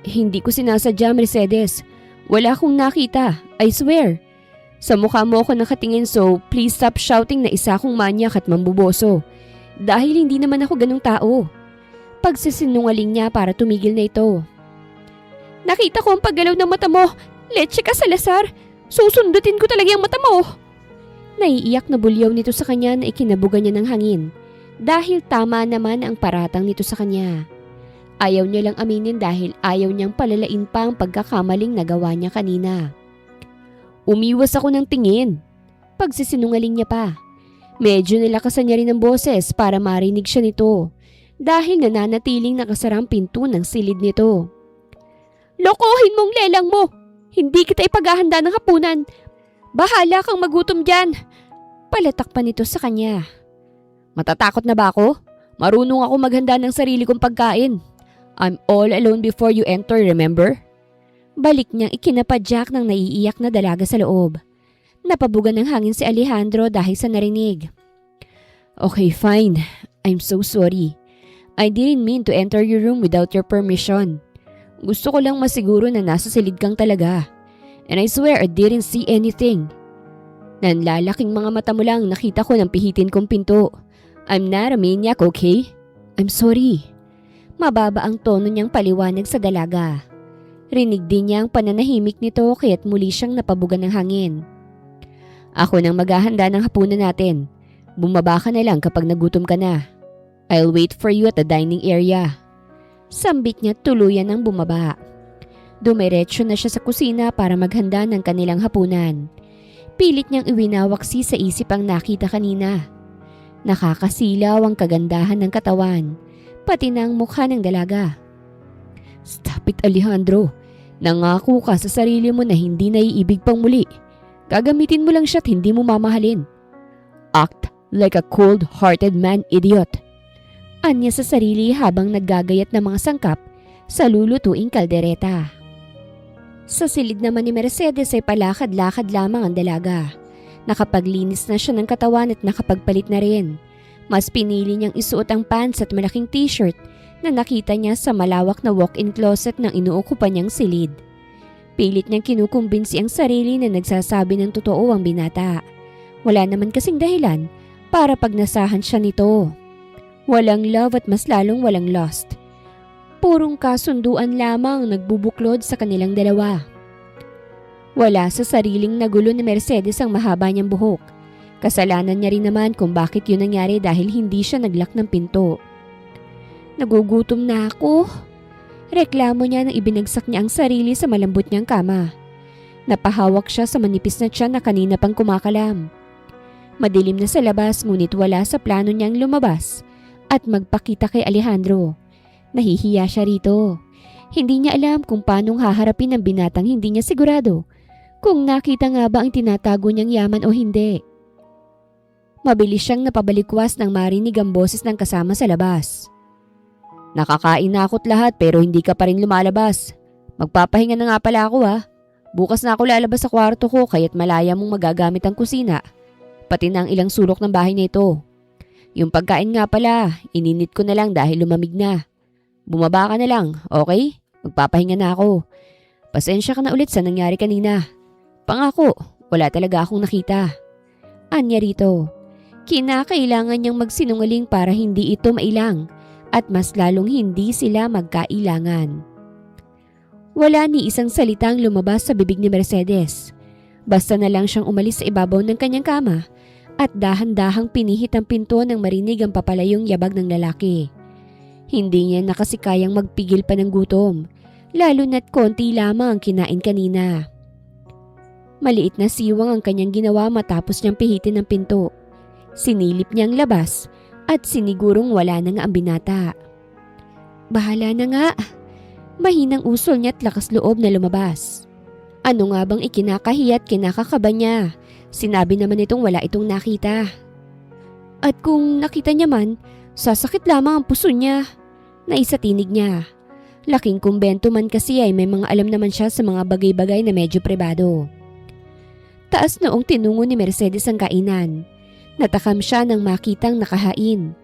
Hindi ko sinasadya, Mercedes. Wala akong nakita, I swear. Sa mukha mo ako nakatingin so please stop shouting na isa akong manyak at mambuboso. Dahil hindi naman ako ganung tao. Pagsisinungaling niya para tumigil na ito. Nakita ko ang paggalaw ng mata mo. Leche ka, Salazar. Susundutin ko talaga ang mata mo. Naiiyak na bulyaw nito sa kanya na ikinabugan niya ng hangin. Dahil tama naman ang paratang nito sa kanya. Ayaw niya lang aminin dahil ayaw niyang palalain pa ang pagkakamaling nagawa niya kanina. Umiwas ako ng tingin. Pagsisinungaling niya pa. Medyo nilakasan niya rin ang boses para marinig siya nito. Dahil nananatiling nakasarang pinto ng silid nito. Lokohin mong lelang mo! Hindi kita ipaghahanda ng hapunan. Bahala kang magutom dyan. Palatak pa nito sa kanya. Matatakot na ba ako? Marunong ako maghanda ng sarili kong pagkain. I'm all alone before you enter, remember? Balik niyang ikinapadyak ng naiiyak na dalaga sa loob. Napabugan ng hangin si Alejandro dahil sa narinig. Okay, fine. I'm so sorry. I didn't mean to enter your room without your permission. Gusto ko lang masiguro na nasa silid kang talaga. And I swear I didn't see anything. Nanlalaking mga mata mo lang nakita ko nang pihitin kong pinto. I'm not a maniac, okay? I'm sorry. Mababa ang tono niyang paliwanag sa dalaga. Rinig din niya ang pananahimik nito kaya't muli siyang napabugan ng hangin. Ako nang maghahanda ng hapunan natin. Bumaba ka na lang kapag nagutom ka na. I'll wait for you at the dining area. Sambit niya tuluyan ng bumaba. Dumiretso na siya sa kusina para maghanda ng kanilang hapunan. Pilit niyang iwinawaksi sa isip ang nakita kanina. Nakakasilaw ang kagandahan ng katawan, pati ng mukha ng dalaga. Stop it, Alejandro. Nangako ka sa sarili mo na hindi naiibig pang muli. Gagamitin mo lang siya at hindi mo mamahalin. Act like a cold-hearted man, idiot. Anya sa sarili habang naggagayat ng mga sangkap sa lulutuing kaldereta. Sa silid naman ni Mercedes ay palakad-lakad lamang ang dalaga. Nakapaglinis na siya ng katawan at nakapagpalit na rin. Mas pinili niyang isuot ang pants at malaking t-shirt na nakita niya sa malawak na walk-in closet ng inuukupan niyang silid. Pilit niyang kinukumbinsi ang sarili na nagsasabi ng totoo ang binata. Wala naman kasing dahilan para pagnasahan siya nito. Walang love at mas lalong walang lust. Purong kasunduan lamang nagbubuklod sa kanilang dalawa. Wala sa sariling nagulo ni Mercedes ang mahaba niyang buhok. Kasalanan niya rin naman kung bakit yun nangyari dahil hindi siya naglock ng pinto. Nagugutom na ako. Reklamo niya nang ibinagsak niya ang sarili sa malambot niyang kama. Napahawak siya sa manipis na tiyan na kanina pang kumakalam. Madilim na sa labas ngunit wala sa plano niyang lumabas at magpakita kay Alejandro. Nahihiya siya rito. Hindi niya alam kung paanong haharapin ang binatang hindi niya sigurado kung nakita nga ba ang tinatago niyang yaman o hindi. Mabilis siyang napabalikwas nang marinig ang boses ng kasama sa labas. Nakakain na ako't lahat pero hindi ka pa rin lumalabas. Magpapahinga na nga pala ako ha. Bukas na ako lalabas sa kwarto ko kaya't malaya mong magagamit ang kusina. Pati na ang ilang sulok ng bahay na ito. Yung pagkain nga pala, ininit ko na lang dahil lumamig na. Bumaba ka na lang, okay? Magpapahinga na ako. Pasensya ka na ulit sa nangyari kanina. Pangako, wala talaga akong nakita. Anya rito. Kinakailangan niyang magsinungaling para hindi ito mailang at mas lalong hindi sila magkailangan. Wala ni isang salitang lumabas sa bibig ni Mercedes. Basta na lang siyang umalis sa ibabaw ng kanyang kama at dahan-dahang pinihit ang pinto nang marinig ang papalayong yabag ng lalaki. Hindi niya nakasikayang magpigil pa ng gutom, lalo na't konti lamang ang kinain kanina. Maliit na siwang ang kanyang ginawa matapos niyang pihitin ang pinto. Sinilip niya ang labas at sinigurong wala na nga ang binata. Bahala na nga. Mahinang usol niya at lakas loob na lumabas. Ano nga bang ikinakahiya at kinakakaba niya? Sinabi naman itong wala itong nakita. At kung nakita niya man, sasakit lamang ang puso niya. Naisatinig niya. Laking kumbento man kasi ay may mga alam naman siya sa mga bagay-bagay na medyo pribado. Taas noong tinungo ni Mercedes ang kainan. Natakam siya nang makitang nakahain.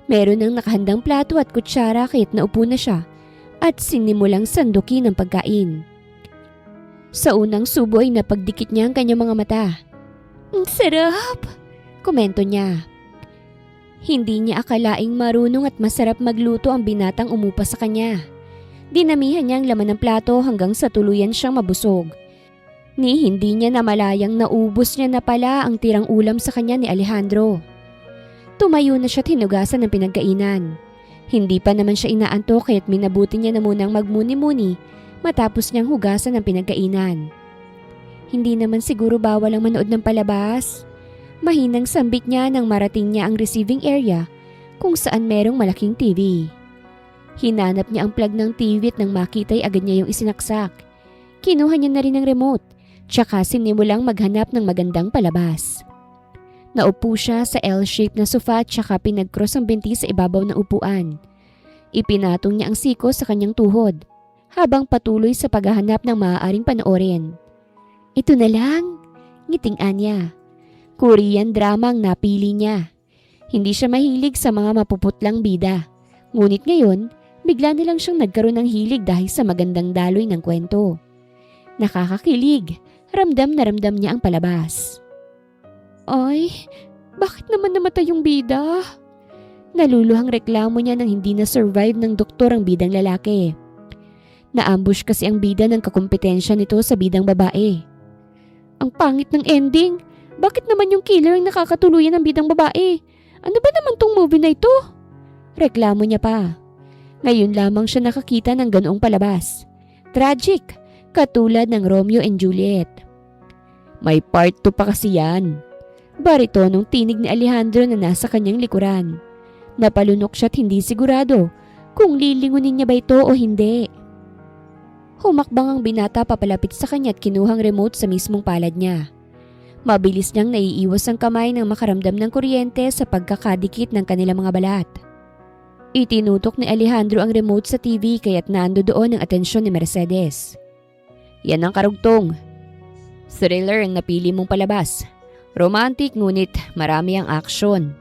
Meron ng nakahandang plato at kutsara kaya't naupo na siya at sinimulang sandukin ang pagkain. Sa unang subo ay napagdikit niya ang kanyang mga mata. Ang sarap! Komento niya. Hindi niya akalaing marunong at masarap magluto ang binatang umupa sa kanya. Dinamihan niya ang laman ng plato hanggang sa tuluyan siyang mabusog. Ni hindi niya namalayang naubos niya na pala ang tirang ulam sa kanya ni Alejandro. Tumayo na siya at hinugasan ng pinagkainan. Hindi pa naman siya inaantok kaya't minabuti niya na munang magmuni-muni matapos niyang hugasan ang pinagkainan. Hindi naman siguro bawal ang manood ng palabas. Mahinang sambit niya nang marating niya ang receiving area kung saan merong malaking TV. Hinanap niya ang plug ng TV at nang makita'y agad niya yung isinaksak. Kinuha niya na rin ang remote, tsaka sinimulang maghanap ng magandang palabas. Naupo siya sa L-shaped na sofa at tsaka pinag-cross ang binti sa ibabaw ng upuan. Ipinatong niya ang siko sa kanyang tuhod habang patuloy sa paghahanap ng maaaring panoorin. Ito na lang, ngiting-an niya. Korean drama ang napili niya. Hindi siya mahilig sa mga mapuputlang bida. Ngunit ngayon, bigla na lang siyang nagkaroon ng hilig dahil sa magandang daloy ng kwento. Nakakakilig, ramdam na ramdam niya ang palabas. Ay, bakit naman namatay yung bida? Naluluhang reklamo niya nang hindi na-survive ng doktor ang bidang lalaki. Na-ambush kasi ang bida ng kakumpetensya nito sa bidang babae. Ang pangit ng ending. Bakit naman yung killer ang nakakatuluyan ng bidang babae? Ano ba naman tong movie na ito? Reklamo niya pa. Ngayon lamang siya nakakita ng ganoong palabas. Tragic, katulad ng Romeo and Juliet. May part 2 pa kasi yan. Baritonong tinig ni Alejandro na nasa kanyang likuran. Napalunok siya't hindi sigurado kung lilingunin niya ba ito o hindi. Humakbang ang binata papalapit sa kanya at kinuhang remote sa mismong palad niya. Mabilis niyang naiiwas ang kamay nang makaramdam ng kuryente sa pagkakadikit ng kanilang mga balat. Itinutok ni Alejandro ang remote sa TV kaya't naando doon ang atensyon ni Mercedes. Yan ang karugtong. Thriller ang napili mong palabas. Romantic ngunit marami ang aksyon.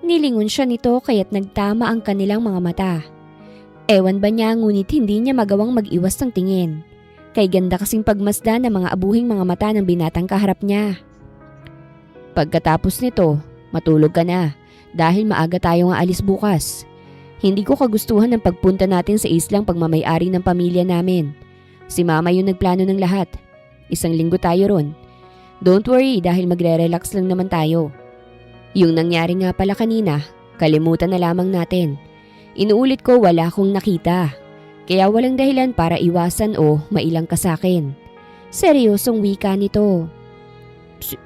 Nilingon siya nito kaya't nagtama ang kanilang mga mata. Ewan ba niya ngunit hindi niya magawang mag-iwas ng tingin. Kay ganda kasing pagmasdan ng mga abuhing mga mata ng binatang kaharap niya. Pagkatapos nito, matulog ka na dahil maaga tayong aalis bukas. Hindi ko kagustuhan ng pagpunta natin sa islang pagmamayari ng pamilya namin. Si mama yung nagplano ng lahat. 1 linggo tayo ron. Don't worry dahil magre-relax lang naman tayo. Yung nangyari nga pala kanina, kalimutan na lamang natin. Inuulit ko wala akong nakita. Kaya walang dahilan para iwasan o mailang ka sa akin. Seryosong wika nito.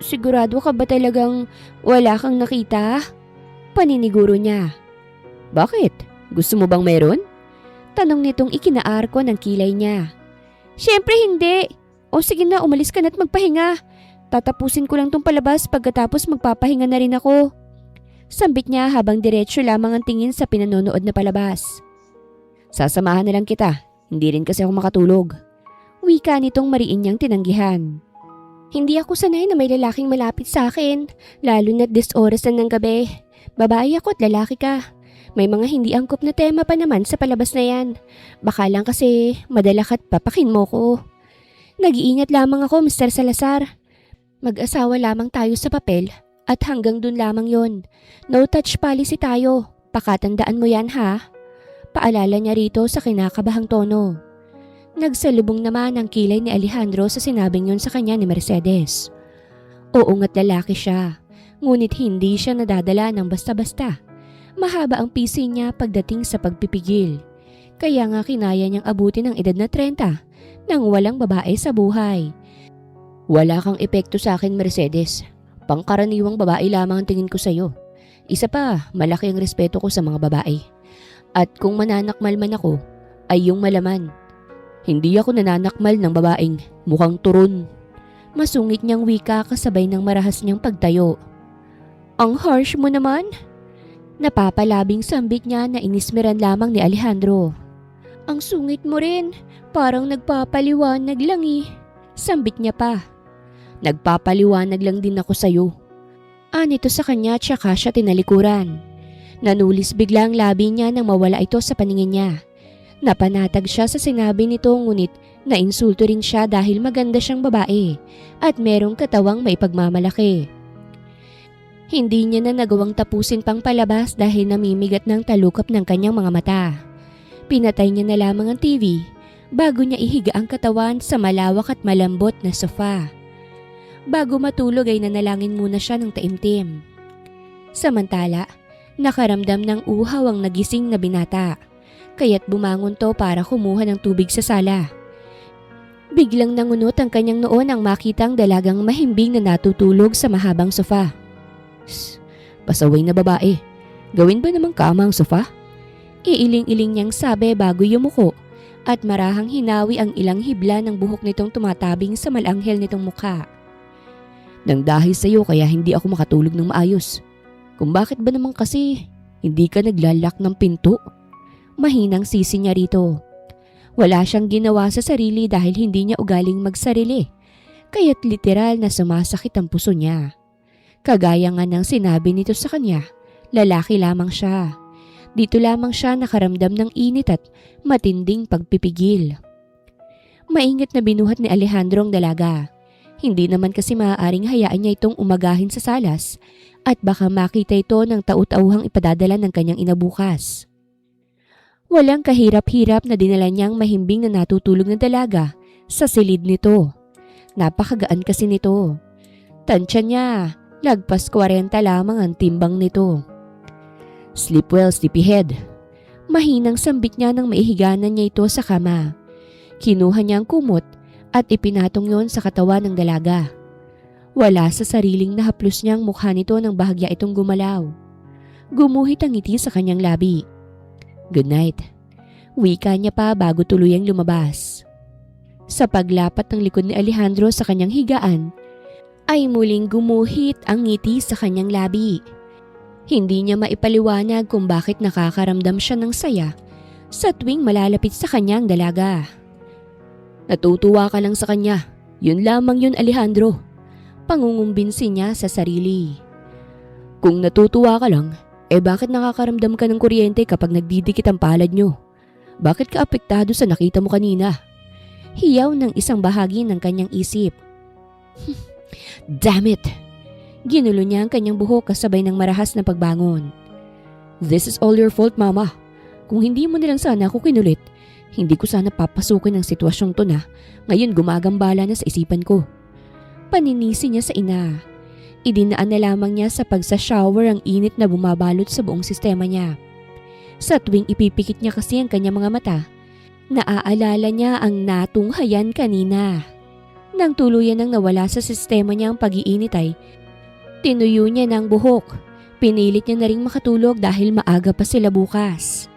Sigurado ka ba talagang wala kang nakita? Paniniguro niya. Bakit? Gusto mo bang meron? Tanong nitong ikinaarko ng kilay niya. Siyempre hindi. O sige na, umalis ka na't magpahinga. Tatapusin ko lang tong palabas pagkatapos magpapahinga na rin ako. Sambit niya habang diretsyo lamang ang tingin sa pinanonood na palabas. Sasamahan na lang kita, hindi rin kasi ako makatulog. Wika nitong mariin niyang tinanggihan. Hindi ako sanay na may lalaking malapit sa akin, lalo na't this oras na ng gabi. Babae ako at lalaki ka. May mga hindi angkop na tema pa naman sa palabas na yan. Baka lang kasi madala ka't papakin mo ko. Nag-iingat lamang ako, Mr. Salazar. Mag-asawa lamang tayo sa papel at hanggang dun lamang yon. No touch policy tayo. Pakatandaan mo yan ha. Paalala niya rito sa kinakabahang tono. Nagsalubong naman ang kilay ni Alejandro sa sinabing yon sa kanya ni Mercedes. Oo nga't lalaki siya, ngunit hindi siya nadadala ng basta-basta. Mahaba ang pisi niya pagdating sa pagpipigil. Kaya nga kinaya niyang abutin ang edad na 30 nang walang babae sa buhay. Wala kang epekto sa akin, Mercedes. Pangkaraniwang babae lamang ang tingin ko sa'yo. Isa pa, malaki ang respeto ko sa mga babae. At kung mananakmal man ako, ay yung malaman. Hindi ako nananakmal ng babaeng mukhang turon. Masungit niyang wika kasabay ng marahas niyang pagtayo. Ang harsh mo naman. Napapalabing sambit niya na inismeran lamang ni Alejandro. Ang sungit mo rin, parang nagpapaliwanag lang eh. Sambit niya pa. Nagpapaliwanag lang din ako sa'yo. Anito sa kanya tsaka siya tinalikuran. Nanulis bigla ang labi niya nang mawala ito sa paningin niya. Napanatag siya sa sinabi nito ngunit nainsulto rin siya dahil maganda siyang babae at merong katawang maipagmamalaki. Hindi niya na nagawang tapusin pang palabas dahil namimigat ng talukap ng kanyang mga mata. Pinatay niya na lamang ang TV bago niya ihiga ang katawan sa malawak at malambot na sofa. Bago matulog ay nanalangin muna siya ng taimtim. Samantala, nakaramdam ng uhaw ang nagising na binata, kaya't bumangon to para kumuha ng tubig sa sala. Biglang nangunot ang kanyang noo nang makitang dalagang mahimbing na natutulog sa mahabang sofa. Pasaway na babae, gawin ba namang kama ang sofa? Iiling-iling niyang sabi bago yumuko at marahang hinawi ang ilang hibla ng buhok nitong tumatabing sa malanghel nitong mukha. Nang dahil sa iyo kaya hindi ako makatulog ng maayos. Kung bakit ba naman kasi hindi ka naglalak ng pinto? Mahinang sisi niya rito. Wala siyang ginawa sa sarili dahil hindi niya ugaling magsarili. Kaya't literal na sumasakit ang puso niya. Kagaya nga ng sinabi nito sa kanya, lalaki lamang siya. Dito lamang siya nakaramdam ng init at matinding pagpipigil. Maingat na binuhat ni Alejandro ang dalaga. Hindi naman kasi maaaring hayaan niya itong umagahin sa salas at baka makita ito ng taut-auhang ipadadala ng kanyang inabukas. Walang kahirap-hirap na dinala niyang mahimbing na natutulog na dalaga sa silid nito. Napakagaan kasi nito. Tansya niya, lagpas 40 lamang ang timbang nito. Sleep well, sleepyhead. Mahinang sambit niya nang maihiganan niya ito sa kama. Kinuha niya ang kumot at ipinatong yon sa katawan ng dalaga. Wala sa sariling nahaplos niyang mukha nito nang bahagya itong gumalaw. Gumuhit ang ngiti sa kanyang labi. Good night. Wika niya pa bago tuluyang lumabas. Sa paglapat ng likod ni Alejandro sa kanyang higaan, ay muling gumuhit ang ngiti sa kanyang labi. Hindi niya maipaliwanag kung bakit nakakaramdam siya ng saya sa tuwing malalapit sa kanyang dalaga. Natutuwa ka lang sa kanya. Yun lamang yun, Alejandro. Pangungumbinsi niya sa sarili. Kung natutuwa ka lang, bakit nakakaramdam ka ng kuryente kapag nagdidikit ang palad nyo? Bakit ka apektado sa nakita mo kanina? Hiyaw ng isang bahagi ng kanyang isip. Damn it! Ginulo niya ang kanyang buhok kasabay ng marahas na pagbangon. This is all your fault, Mama. Kung hindi mo nilang sana ako kinulit, hindi ko sana papasukin ang sitwasyong to na ngayon gumagambala na sa isipan ko. Paninisi niya sa ina. Idinaan na lamang niya sa pagsashower ang init na bumabalot sa buong sistema niya. Sa tuwing ipipikit niya kasi ang kanyang mga mata, naaalala niya ang natunghayan kanina. Nang tuluyan nang nawala sa sistema niya ang pag-iinit ay, tinuyo niya ng buhok. Pinilit niya na ring makatulog dahil maaga pa sila bukas.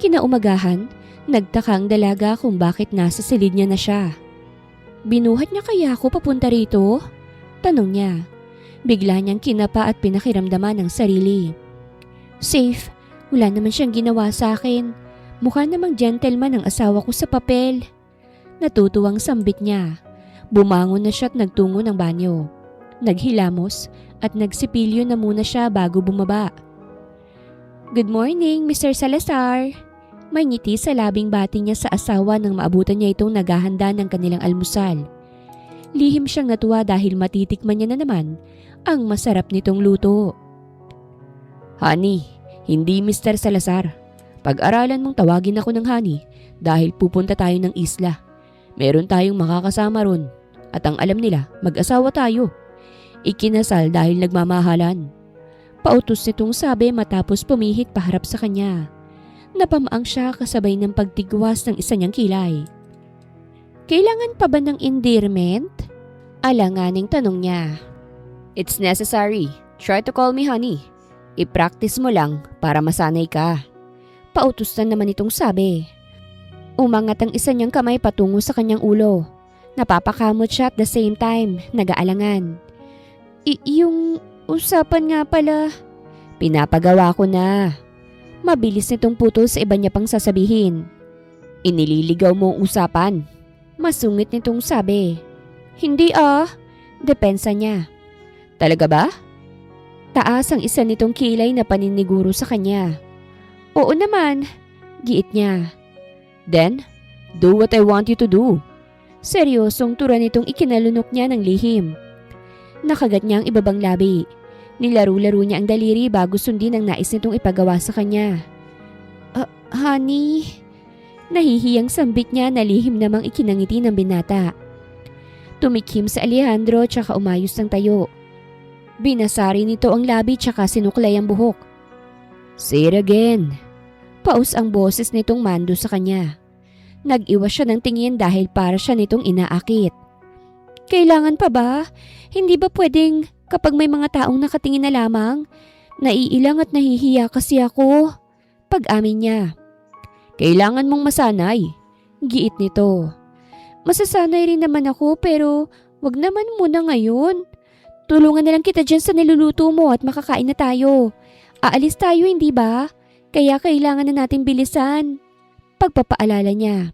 Kinaumagahan, nagtaka ang dalaga kung bakit nasa silid niya na siya. Binuhat niya kaya ako papunta rito? Tanong niya. Bigla niyang kinapa at pinakiramdaman ang sarili. Safe, wala naman siyang ginawa sa akin. Mukha namang gentleman ang asawa ko sa papel. Natutuwang sambit niya. Bumangon na siya at nagtungo ng banyo. Naghilamos at nagsipilyo na muna siya bago bumaba. Good morning, Mr. Salazar. May ngiti sa labing bati niya sa asawa nang maabutan niya itong naghahanda ng kanilang almusal. Lihim siyang natuwa dahil matitikman niya na naman ang masarap nitong luto. Honey, hindi Mr. Salazar. Pag-aralan mong tawagin ako ng honey dahil pupunta tayo ng isla. Meron tayong makakasama ron at ang alam nila mag-asawa tayo. Ikinasal dahil nagmamahalan. Pautos nitong sabi matapos pumihit paharap sa kanya. Napamaang siya kasabay ng pagtigwas ng isa niyang kilay. Kailangan pa ba ng endearment? Alanganing tanong niya. It's necessary. Try to call me honey. I-practice mo lang para masanay ka. Pautos na naman itong sabi. Umangat ang isa niyang kamay patungo sa kanyang ulo. Napapakamot siya at the same time, nag-aalangan. Yung usapan nga pala. Pinapagawa ko na. Mabilis nitong putol sa iba niya pang sasabihin. Inililigaw mo ang usapan. Masungit nitong sabi. Hindi Depensa niya. Talaga ba? Taas ang isa nitong kilay na paniniguro sa kanya. Oo naman, giit niya. Then, do what I want you to do. Seryosong tura nitong ikinalunok niya ng lihim. Nakagat niya ang ibabang labi. Nilaro-laro niya ang daliri bago sundin ang nais nitong ipagawa sa kanya. Honey? Nahihiyang sambit niya na lihim namang ikinangiti ng binata. Tumikim sa Alejandro tsaka umayos ng tayo. Binasari nito ang labi tsaka sinuklay ang buhok. Say it again. Paus ang boses nitong mando sa kanya. Nag-iwas siya ng tingin dahil para siya nitong inaakit. Kailangan pa ba? Hindi ba pwedeng kapag may mga taong nakatingin na lamang? Naiilang at nahihiya kasi ako. Pag-amin niya. Kailangan mong masanay. Giit nito. Masasanay rin naman ako pero wag naman muna ngayon. Tulungan na lang kita dyan sa niluluto mo at makakain na tayo. Aalis tayo hindi ba? Kaya kailangan na natin bilisan. Pagpapaalala niya.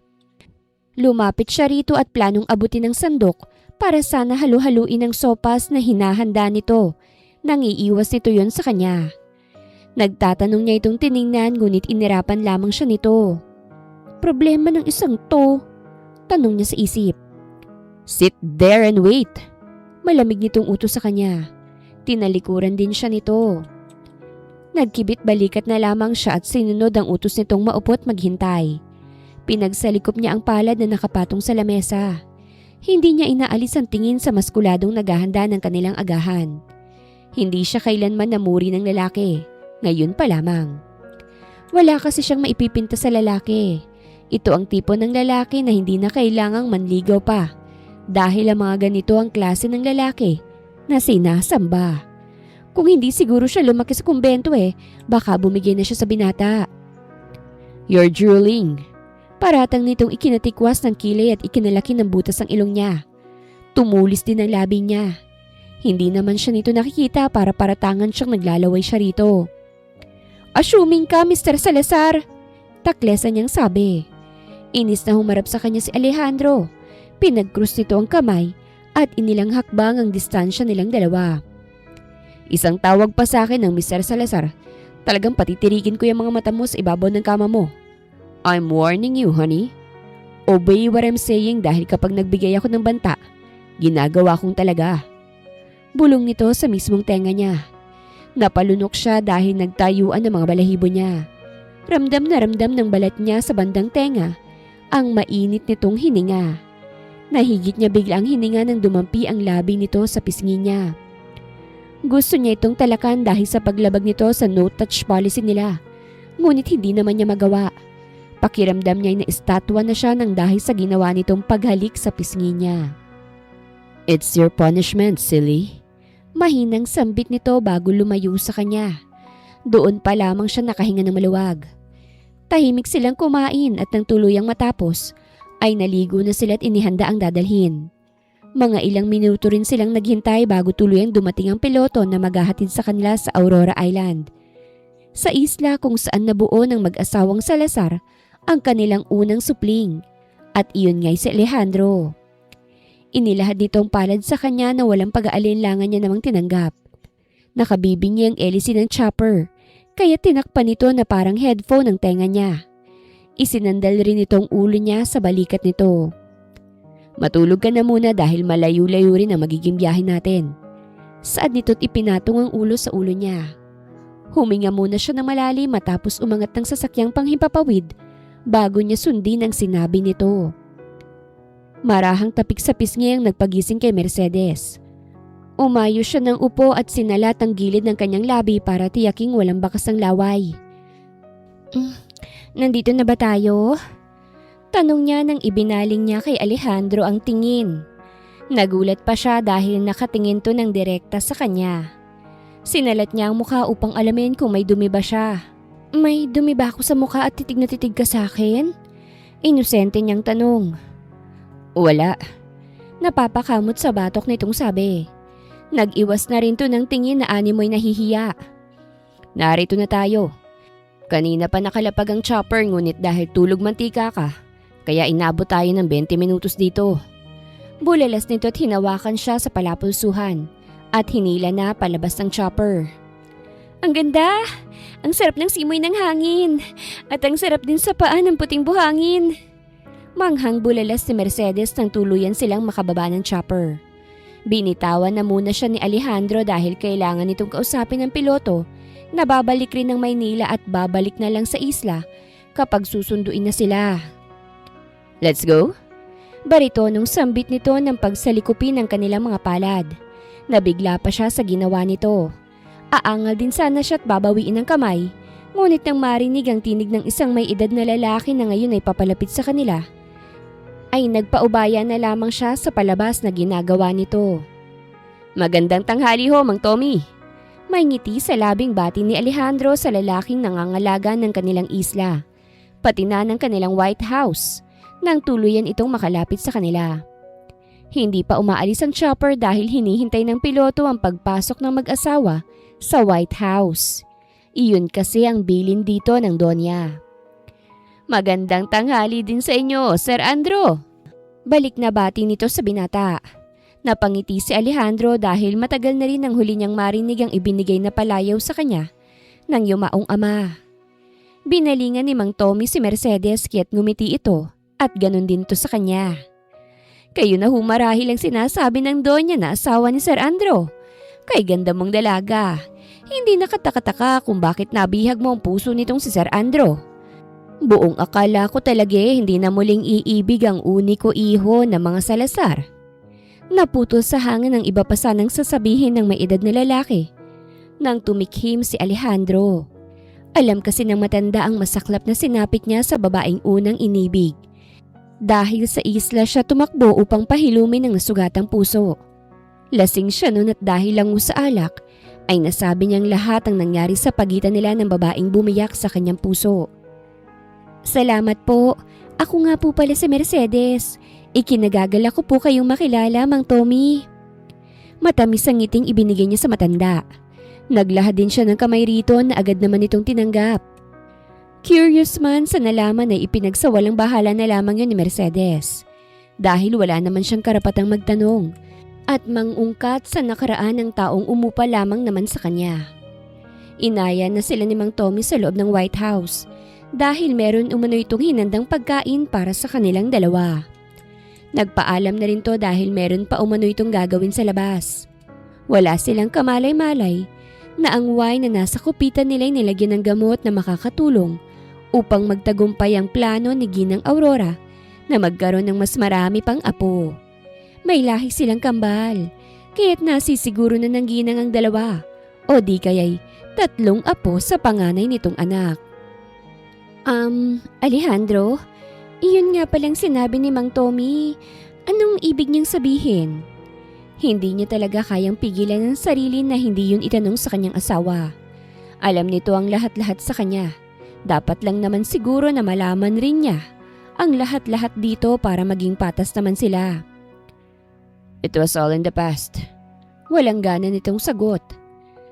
Lumapit siya rito at planong abutin ng sandok para sana halu-haluin ang sopas na hinahanda nito. Nangiiwas nito yon sa kanya. Nagtatanong niya itong tiningnan ngunit inirapan lamang siya nito. Problema ng isang to? Tanong niya sa isip. Sit there and wait. Malamig nitong utos sa kanya. Tinalikuran din siya nito. Nagkibit balikat na lamang siya at sinunod ang utos nitong maupot maghintay. Pinagsalikop niya ang palad na nakapatong sa lamesa. Hindi niya inaalis ang tingin sa maskuladong naghahanda ng kanilang agahan. Hindi siya kailanman namuri ng lalaki. Ngayon pa lamang. Wala kasi siyang maipipinta sa lalaki. Ito ang tipo ng lalaki na hindi na kailangang manligaw pa. Dahil ang mga ganito ang klase ng lalaki na sinasamba. Kung hindi siguro siya lumaki sa kumbento baka bumigay na siya sa binata. You're drooling. Paratang nitong ikinatikwas ng kilay at ikinalaki ng butas ang ilong niya. Tumulis din ang labi niya. Hindi naman siya nito nakikita para paratangan siyang naglalaway siya rito. Assuming ka, Mr. Salazar. Taklesan niyang sabi. Inis na humarap sa kanya si Alejandro. Pinagkrus nito ang kamay at inilang hakbang ang distansya nilang dalawa. Isang tawag pa sa akin ng Mr. Salazar. Talagang patitirigin ko yung mga mata mo sa ibabaw ng kama mo. I'm warning you, honey. Obey what I'm saying dahil kapag nagbigay ako ng banta, ginagawa kong talaga. Bulong nito sa mismong tenga niya. Napalunok siya dahil nagtayuan ng mga balahibo niya. Ramdam na ramdam ng balat niya sa bandang tenga ang mainit nitong hininga. Nahigit niya bigla ang hininga nang dumampi ang labi nito sa pisngi niya. Gusto niya itong talakan dahil sa paglabag nito sa no-touch policy nila. Ngunit hindi naman niya magawa. Pakiramdam niya na estatwa na siya nang dahil sa ginawa nitong paghalik sa pisngi niya. It's your punishment, silly. Mahinang sambit nito bago lumayo sa kanya. Doon pa lamang siya nakahinga ng maluwag. Tahimik silang kumain at nang tuluyang matapos, ay naligo na sila at inihanda ang dadalhin. Mga ilang minuto rin silang naghintay bago tuluyang dumating ang piloto na maghahatid sa kanila sa Aurora Island. Sa isla kung saan nabuo ng mag-asawang Salazar ang kanilang unang supling. At iyon nga'y si Alejandro. Inilahad nitong palad sa kanya na walang pag-aalinlangan niya namang tinanggap. Nakabibingi ang hélice ng chopper, kaya tinakpan nito na parang headphone ang tenga niya. Isinandal rin itong ulo niya sa balikat nito. Matulog ka na muna dahil malayo-layo rin ang magiging biyahe natin. Saad nito't ipinatong ang ulo sa ulo niya. Huminga muna siya ng malalim matapos umangat ng sasakyang panghimpapawid bago niya sundin ang sinabi nito. Marahang tapik sa pisngi ang nagpagising kay Mercedes. Umayo siya ng upo at sinalat ang gilid ng kanyang labi para tiyaking walang bakas ng laway. Nandito na ba tayo? Tanong niya nang ibinaling niya kay Alejandro ang tingin. Nagulat pa siya dahil nakatingin to ng direkta sa kanya. Sinalat niya ang mukha upang alamin kung may dumi ba siya. May dumi ba ako sa mukha at titig na titig ka sa akin? Inosente niyang tanong. Wala. Napapakamot sa batok nitong sabi. Nag-iwas na rin to ng tingin na animoy nahihiya. Narito na tayo. Kanina pa nakalapag ang chopper ngunit dahil tulog mantika ka, kaya inabot tayo ng 20 minutos dito. Bulalas nito at hinawakan siya sa palapulsuhan at hinila na palabas ng chopper. Ang ganda! Ang sarap ng simoy ng hangin at ang sarap din sa paa ng puting buhangin. Manghang bulalas si Mercedes nang tuluyan silang makababa ng chopper. Binitawan na muna siya ni Alejandro dahil kailangan nitong kausapin ng piloto na babalik rin ng Maynila at babalik na lang sa isla kapag susunduin na sila. Let's go? Baritonong sambit nito ng pagsalikupin ng kanilang mga palad. Nabigla pa siya sa ginawa nito. Aangal din sana siya at babawiin ang kamay, ngunit nang marinig ang tinig ng isang may edad na lalaki na ngayon ay papalapit sa kanila, ay nagpaubaya na lamang siya sa palabas na ginagawa nito. Magandang tanghali ho, Mang Tommy. May ngiti sa labing bati ni Alejandro sa lalaking nangangalaga ng kanilang isla, pati na ng kanilang White House, nang tuluyan itong makalapit sa kanila. Hindi pa umaalis ang chopper dahil hinihintay ng piloto ang pagpasok ng mag-asawa sa White House. Iyon kasi ang bilin dito ng Donya. Magandang tanghali din sa inyo, Sir Andrew. Balik na bati nito sa binata. Napangiti si Alejandro dahil matagal na rin ang huli niyang marinig ang ibinigay na palayaw sa kanya ng yumaong ama. Binalingan ni Mang Tommy si Mercedes kaya't ngumiti ito at ganun din to sa kanya. Kayo na humarahil ang sinasabi ng Donya na asawa ni Sir Andrew. Kay ganda mong dalaga. Hindi nakataka-taka kung bakit nabihag mo ang puso nitong si Sir Andrew. Buong akala ko talaga hindi na muling iibig ang uniko iho ng mga Salazar. Naputol sa hangin ang iba pa sanang sasabihin ng may edad na lalaki. Nang tumikhim si Alejandro. Alam kasi ng matanda ang masaklap na sinapit niya sa babaeng unang inibig. Dahil sa isla siya tumakbo upang pahilumin ang nasugatang puso. Lasing siya noon at dahil lang sa alak, ay nasabi niyang lahat ang nangyari sa pagitan nila ng babaeng bumiyak sa kanyang puso. Salamat po. Ako nga po pala si Mercedes. Ikinagagala ko po kayong makilala, Mang Tommy. Matamis ang ngiting ibinigay niya sa matanda. Naglahad din siya ng kamay rito na agad naman itong tinanggap. Curious man sa nalaman ay ipinagsawalang bahala na lamang yun ni Mercedes. Dahil wala naman siyang karapatang magtanong at mangungkat sa nakaraan ng taong umupa lamang naman sa kanya. Inaya na sila ni Mang Tommy sa loob ng White House dahil meron umano itong hinandang pagkain para sa kanilang dalawa. Nagpaalam na rin to dahil meron pa umano itong gagawin sa labas. Wala silang kamalay-malay na ang wine na nasa kupitan nila'y nilagyan ng gamot na makakatulong upang magtagumpay ang plano ni Ginang Aurora na magkaroon ng mas marami pang apo. May lahi silang kambal, kaya't nasisiguro na ng ginang ang dalawa o di kaya'y 3 apo sa panganay nitong anak. Alejandro, iyon nga palang sinabi ni Mang Tommy. Anong ibig niyang sabihin? Hindi niya talaga kayang pigilan ng sarili na hindi yun itanong sa kanyang asawa. Alam nito ang lahat-lahat sa kanya. Dapat lang naman siguro na malaman rin niya ang lahat-lahat dito para maging patas naman sila. It was all in the past. Walang gana nitong sagot.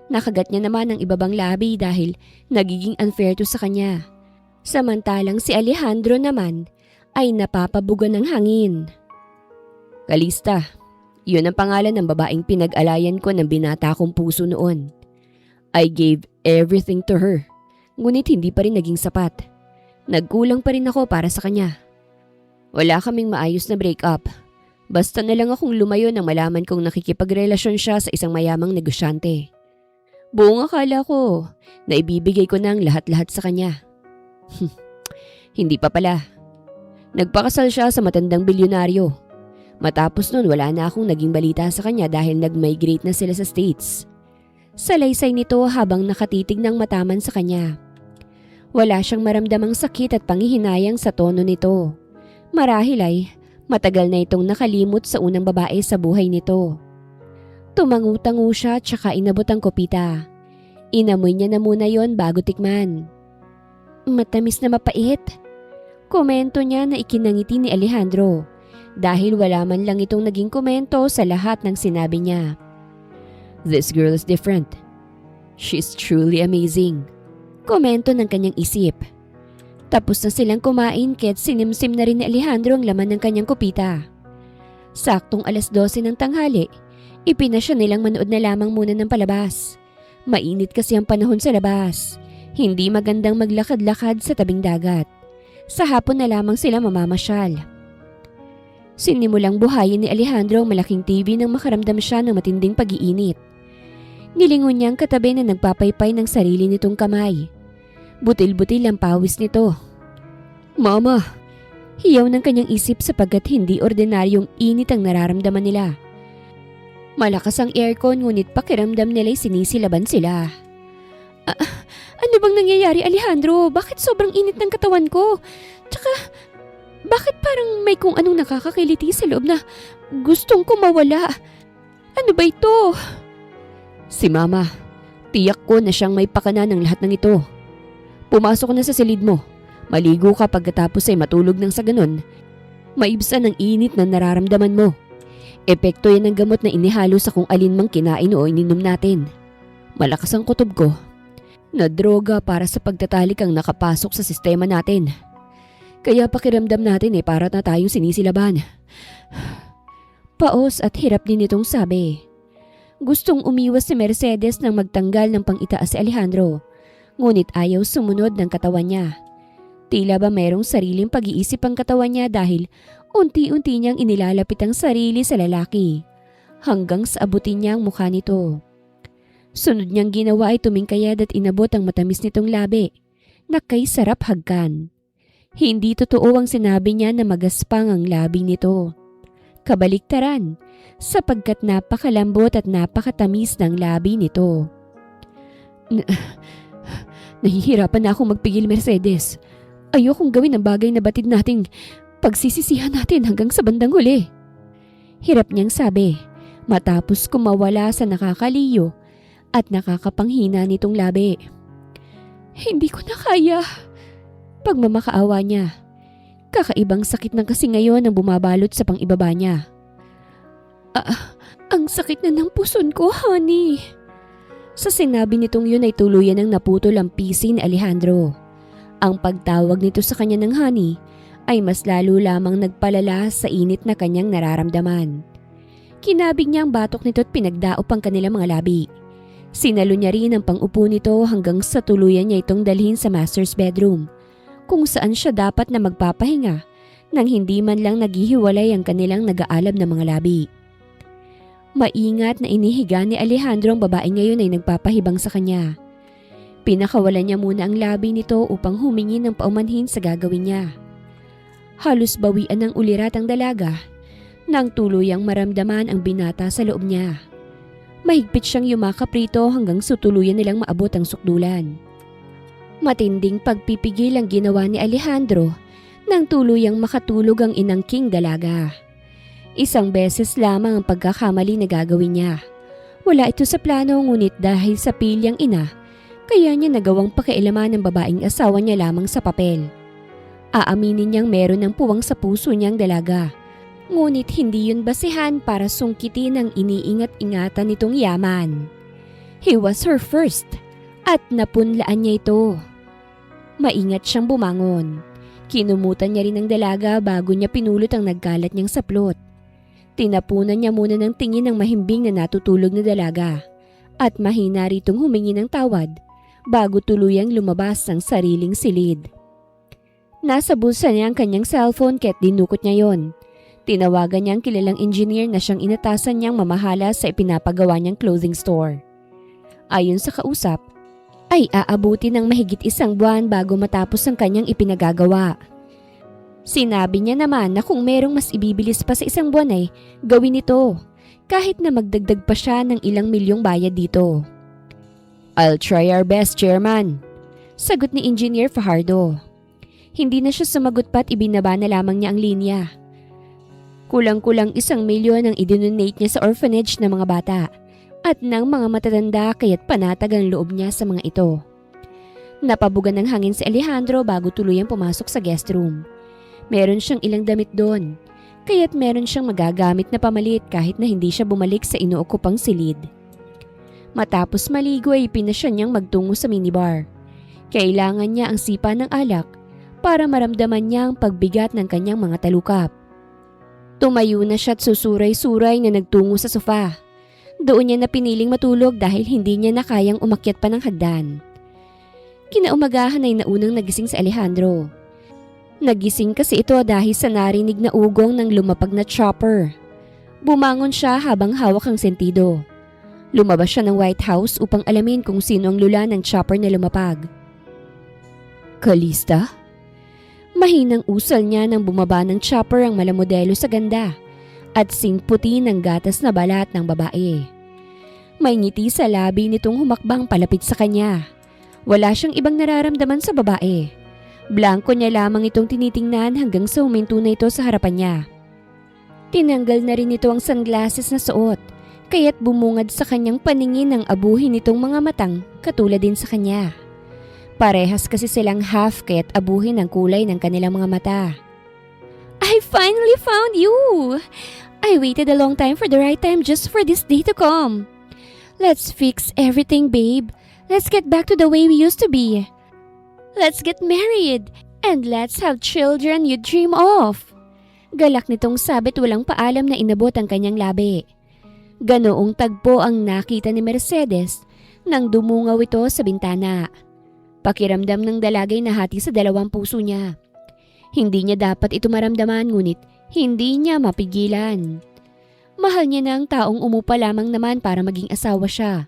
Nakagat niya naman ang ibabang labi dahil nagiging unfair to sa kanya. Samantalang si Alejandro naman ay napapabugan ng hangin. Kalista, yun ang pangalan ng babaeng pinag-alayan ko ng binata kong puso noon. I gave everything to her. Ngunit hindi pa rin naging sapat. Nagkulang pa rin ako para sa kanya. Wala kaming maayos na break-up. Basta na lang akong lumayo nang malaman kong nakikipagrelasyon siya sa isang mayamang negosyante. Buong akala ko na ibibigay ko na ang lahat-lahat sa kanya. Hindi pa pala. Nagpakasal siya sa matandang bilyonaryo. Matapos nun wala na akong naging balita sa kanya dahil nag-migrate na sila sa States. Salaysay nito habang nakatitig ng mataman sa kanya. Wala siyang maramdamang sakit at panghihinayang sa tono nito. Marahil ay matagal na itong nakalimot sa unang babae sa buhay nito. Tumangu-tangu siya tsaka inabot ang kopita. Inamoy niya na muna yon bago tikman. Matamis na mapait. Komento niya na ikinangiti ni Alejandro dahil wala man lang itong naging komento sa lahat ng sinabi niya. This girl is different. She's truly amazing. Komento ng kanyang isip. Tapos na silang kumain kaya't sinimsim na rin ni Alejandro ang laman ng kanyang kupita. Saktong 12:00 ng tanghali, ipinasya nilang manood na lamang muna ng palabas. Mainit kasi ang panahon sa labas. Hindi magandang maglakad-lakad sa tabing dagat. Sa hapon na lamang sila mamamasyal. Sinimulang buhayin ni Alejandro ang malaking TV nang makaramdam siya ng matinding pag-iinit. Nilingon niya ang katabi na nagpapaypay ng sarili nitong kamay. Butil-butil ang pawis nito. Mama! Hiyaw ng kanyang isip sapagkat hindi ordinaryong init ang nararamdaman nila. Malakas ang aircon ngunit pakiramdam nila'y sinisilaban sila. Ano bang nangyayari, Alejandro? Bakit sobrang init ng katawan ko? Tsaka, bakit parang may kung anong nakakakiliti sa loob na gustong ko mawala? Ano ba ito? Si Mama, tiyak ko na siyang may pakana ng lahat ng ito. Pumasok na sa silid mo. Maligo ka pagkatapos ay matulog nang sa ganun. Maibsan ang init na nararamdaman mo. Epekto yan ng gamot na inihalo sa kung alin mang kinain o ininom natin. Malakas ang kutob ko. Na droga para sa pagtatalik ang nakapasok sa sistema natin. Kaya pakiramdam natin para na tayong sinisilaban. Paos at hirap din itong sabi. Gustong umiwas si Mercedes nang magtanggal ng pang-itaas si Alejandro. Ngunit ayaw sumunod ng katawan niya. Tila ba mayroong sariling pag-iisip ang katawan niya dahil Unti-unti niyang inilalapit ang sarili sa lalaki hanggang sa abutin niya ang mukha nito. Sunod niyang ginawa ay tumingkayad at inabot ang matamis nitong labi na kay sarap hagkan. Hindi totoo ang sinabi niya na magaspang ang labi nito. Kabaliktaran, sapagkat napakalambot at napakatamis ng labi nito. Nahihirapan na akong magpigil, Mercedes. Ayokong gawin ang bagay na batid nating pagsisisihan natin hanggang sa bandang huli. Hirap niyang sabi, matapos kumawala sa nakakaliyo at nakakapanghina nitong labi. Hindi ko na kaya. Pagmamakaawa niya. Kakaibang sakit ng kasi ngayon ang bumabalot sa pang-ibaba niya. Ang sakit na ng puson ko, honey. Sa sinabi nitong yun ay tuluyan ng naputol ang pisi ni Alejandro. Ang pagtawag nito sa kanya ng honey ay mas lalo lamang nagpalala sa init na kanyang nararamdaman. Kinabig niya ang batok nito at pinagdaop ang kanilang mga labi. Sinalo niya rin ang pang-upo nito hanggang sa tuluyan niya itong dalhin sa master's bedroom, kung saan siya dapat na magpapahinga nang hindi man lang naghihiwalay ang kanilang nag-aalab na mga labi. Maingat na inihiga ni Alejandro ang babae ngayon ay nagpapahibang sa kanya. Pinakawalan niya muna ang labi nito upang humingi ng paumanhin sa gagawin niya. Halos bawian ng ulirat ang dalaga nang tuluyang maramdaman ang binata sa loob niya. Mahigpit siyang yumakap rito hanggang sa tuluyan nilang maabot ang sukdulan. Matinding pagpipigil ang ginawa ni Alejandro nang tuluyang makatulog ang inangking dalaga. Isang beses lamang ang pagkakamali na gagawin niya. Wala ito sa plano ngunit dahil sa pilyang ina, kaya niya nagawang pakialaman ng babaeng asawa niya lamang sa papel. Aaminin niyang meron ng puwang sa puso niyang dalaga. Ngunit hindi yun basihan para sungkitin ang iniingat-ingatan nitong yaman. He was her first at napunlaan niya ito. Maingat siyang bumangon. Kinumutan niya rin ang dalaga bago niya pinulot ang nagkalat niyang saplot. Tinapunan niya muna ng tingin ng mahimbing na natutulog na dalaga at mahina ritong humingi ng tawad bago tuluyang lumabas ang sariling silid. Nasa bulsa niya ang kanyang cellphone kaya't dinukot niya yon. Tinawagan niya ang kilalang engineer na siyang inatasan niyang mamahala sa ipinapagawa niyang clothing store. Ayon sa kausap, ay aabuti ng mahigit 1 buwan bago matapos ang kanyang ipinagagawa. Sinabi niya naman na kung merong mas ibibilis pa sa 1 buwan ay gawin ito, kahit na magdagdag pa siya ng ilang milyong bayad dito. I'll try our best, Chairman, sagot ni Engineer Fajardo. Hindi na siya sumagot pa't ibinaba na lamang niya ang linya. Kulang-kulang 1 milyon ang idinonate niya sa orphanage ng mga bata at ng mga matatanda kaya't panatag ang loob niya sa mga ito. Napabugan ng hangin si Alejandro bago tuluyang pumasok sa guest room. Meron siyang ilang damit doon, kaya't meron siyang magagamit na pamalit kahit na hindi siya bumalik sa inuokupang silid. Matapos maligo ay pinasya niyang magtungo sa minibar. Kailangan niya ang sipa ng alak para maramdaman niya ang pagbigat ng kanyang mga talukap. Tumayo na siya at susuray-suray na nagtungo sa sofa. Doon niya na piniling matulog dahil hindi niya na kayang umakyat pa ng hagdan. Kinaumagahan ay naunang nagising si Alejandro. Nagising kasi ito dahil sa narinig na ugong ng lumapag na chopper. Bumangon siya habang hawak ang sentido. Lumabas siya ng White House upang alamin kung sino ang lula ng chopper na lumapag. Kalista? Mahinang usal niya nang bumaba ng chopper ang malamodelo sa ganda at singputi ng gatas na balat ng babae. May ngiti sa labi nitong humakbang palapit sa kanya. Wala siyang ibang nararamdaman sa babae. Blanko niya lamang itong tinitingnan hanggang sa huminto na ito sa harapan niya. Tinanggal na rin ito ang sunglasses na suot, kaya't bumungad sa kanyang paningin ang abuhin nitong mga matang katulad din sa kanya. Parehas kasi silang half kaya't abuhin ang kulay ng kanilang mga mata. I finally found you! I waited a long time for the right time just for this day to come. Let's fix everything, babe. Let's get back to the way we used to be. Let's get married and let's have children you dream of. Galak nitong sabit walang paalam na inabot ang kanyang labi. Ganoong tagpo ang nakita ni Mercedes nang dumungaw ito sa bintana. Pakiramdam ng dalagay na hati sa 2 puso niya. Hindi niya dapat ito maramdaman ngunit Hindi niya mapigilan. Mahal niya na ang taong umupa lamang naman para maging asawa siya.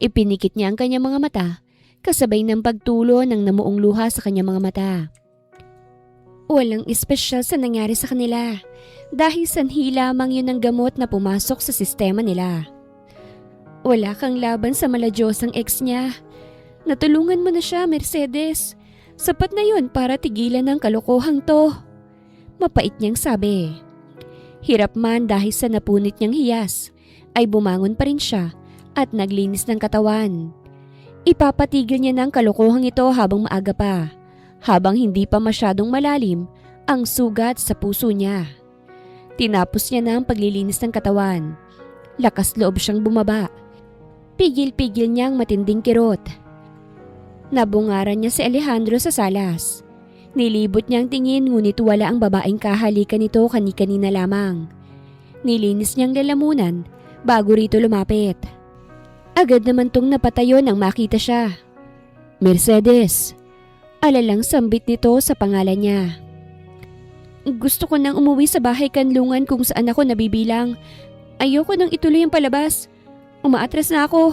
Ipinikit niya ang kanyang mga mata, kasabay ng pagtulo ng namuong luha sa kanyang mga mata. Walang espesyal sa nangyari sa kanila, dahil sanhi lamang yun ang gamot na pumasok sa sistema nila. Wala kang laban sa maladyosang ex niya. Natulungan mo na siya, Mercedes. Sapat na yun para tigilan ang kalokohang to. Mapait niyang sabi. Hirap man dahil sa napunit niyang hiyas, ay bumangon pa rin siya at naglinis ng katawan. Ipapatigil niya ng kalokohang ito habang maaga pa, habang hindi pa masyadong malalim ang sugat sa puso niya. Tinapos niya na ang paglilinis ng katawan. Lakas loob siyang bumaba. Pigil-pigil niyang matinding kirot. Nabungaran niya si Alejandro sa salas. Nilibot niyang tingin ngunit wala ang babaeng kahalikan nito kani-kanina lamang. Nilinis niyang lalamunan bago rito lumapit. Agad naman tong napatayo nang makita siya. Mercedes. Alalang sambit nito sa pangalan niya. Gusto ko nang umuwi sa bahay kanlungan kung saan ako nabibilang. Ayoko nang ituloy ang palabas. Umaatras na ako.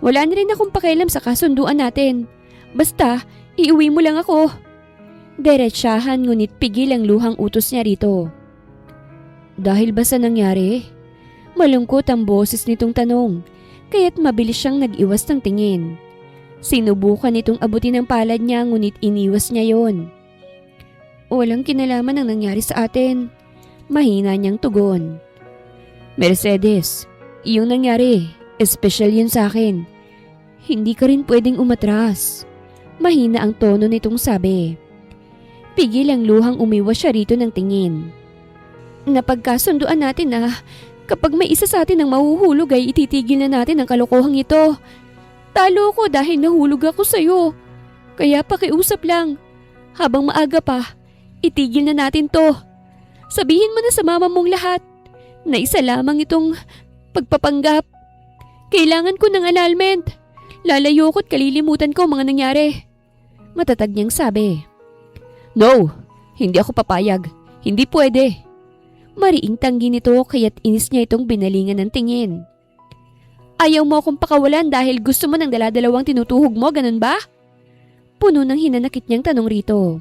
Wala na rin akong pakialam sa kasunduan natin. Basta, iuwi mo lang ako. Diretsahan ngunit pigil ang luhang utos niya rito. Dahil ba sa nangyari? Malungkot ang boses nitong tanong, kaya't mabilis siyang nag-iwas ng tingin. Sinubukan nitong abutin ang palad niya ngunit iniwas niya yon. Walang kinalaman ang nangyari sa atin. Mahina niyang tugon. Mercedes, iyong nangyari, espesyal yun sa akin. Hindi ka rin pwedeng umatras. Mahina ang tono nitong sabi. Pigil ang luhang umiwas siya rito ng tingin. Napagkasunduan natin na kapag may isa sa atin ang mahuhulog ay ititigil na natin ang kalokohang ito. Talo ko dahil nahulog ako sa'yo. Kaya pakiusap lang. Habang maaga pa, itigil na natin to. Sabihin mo na sa mama mong lahat na isa lamang itong pagpapanggap. Kailangan ko ng annulment. Lalayo ko't kalilimutan ko mga nangyari. Matatag niyang sabi. No, hindi ako papayag. Hindi pwede. Mariing tanggi nito kaya't inis niya itong binalingan ng tingin. Ayaw mo akong pakawalan dahil gusto mo ng daladalawang tinutuhog mo, ganun ba? Puno ng hinanakit niyang tanong rito.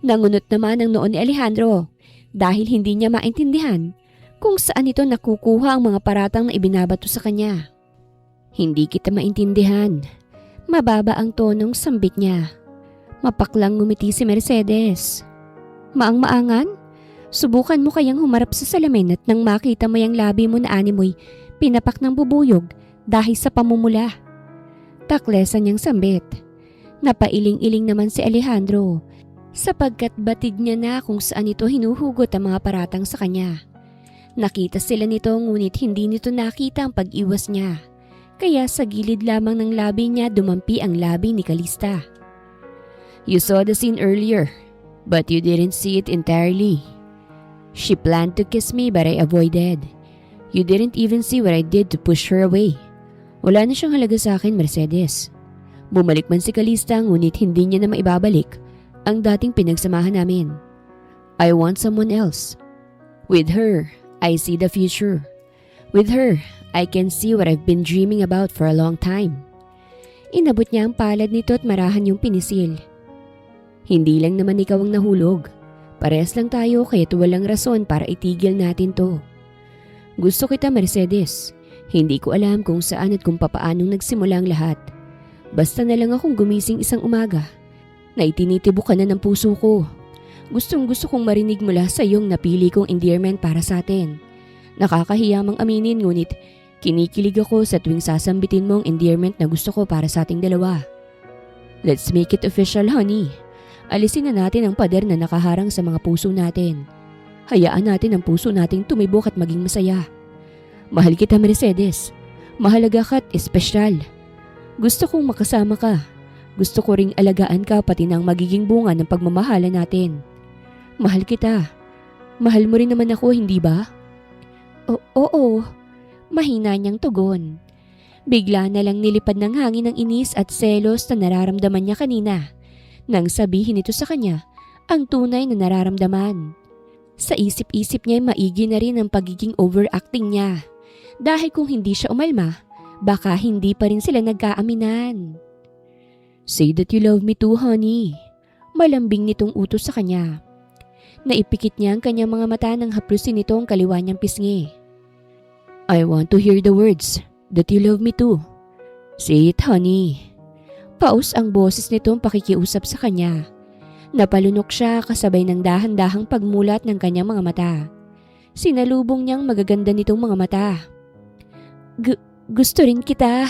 Nangunot naman ang noon ni Alejandro dahil hindi niya maintindihan kung saan ito nakukuha ang mga paratang na ibinabato sa kanya. Hindi kita maintindihan. Mababa ang tonong sambit niya. Mapaklang ngumiti si Mercedes. Maang-maangan? Subukan mo kayang humarap sa salamin at nang makita mo yung labi mo na animoy pinapak ng bubuyog dahil sa pamumula. Taklesan niyang sambit. Napailing-iling naman si Alejandro sapagkat batid niya na kung saan ito hinuhugot ang mga paratang sa kanya. Nakita sila nito ngunit hindi nito nakita ang pag-iwas niya. Kaya sa gilid lamang ng labi niya dumampi ang labi ni Calista. You saw the scene earlier, but you didn't see it entirely. She planned to kiss me but I avoided. You didn't even see what I did to push her away. Wala na siyang halaga sa akin, Mercedes. Bumalik man si Calista ngunit hindi niya na maibabalik ang dating pinagsamahan namin. I want someone else. With her, I see the future. With her, I can see what I've been dreaming about for a long time. Inabot niya ang palad nito at marahan yung pinisil. Hindi lang naman ikaw ang nahulog. Parehas lang tayo kaya't walang rason para itigil natin to. Gusto kita, Mercedes. Hindi ko alam kung saan at kung papaanong nagsimula ang lahat. Basta na lang akong gumising isang umaga na itinitibok ka na ng puso ko. Gustong gusto kong marinig mula sa iyong napili kong endearment para sa atin. Nakakahiya mang aminin ngunit kinikilig ako sa tuwing sasambitin mo ang endearment na gusto ko para sa ating dalawa. Let's make it official, honey. Alisin na natin ang pader na nakaharang sa mga puso natin. Hayaan natin ang puso nating tumibok at maging masaya. Mahal kita, Mercedes. Mahalaga ka't espesyal. Gusto kong makasama ka. Gusto ko ring alagaan ka pati ng magiging bunga ng pagmamahala natin. Mahal kita. Mahal mo rin naman ako, hindi ba? Oo. Mahina niyang tugon. Bigla na lang nilipad ng hangin ng inis at selos na nararamdaman niya kanina nang sabihin ito sa kanya ang tunay na nararamdaman. Sa isip-isip niya ay maigi na rin ang pagiging overacting niya. Dahil kung hindi siya umalma, baka hindi pa rin sila nagkaaminan. Say that you love me too, honey. Malambing nitong utos sa kanya. Naipikit niya ang kanyang mga mata nang haplusin nito ang kaliwa niyang pisngi. I want to hear the words that you love me too. Say it, honey. Paus ang boses nitong pakikiusap sa kanya. Napalunok siya kasabay ng dahan-dahang pagmulat ng kanyang mga mata. Sinalubong niyang magaganda nitong mga mata. Gusto rin kita.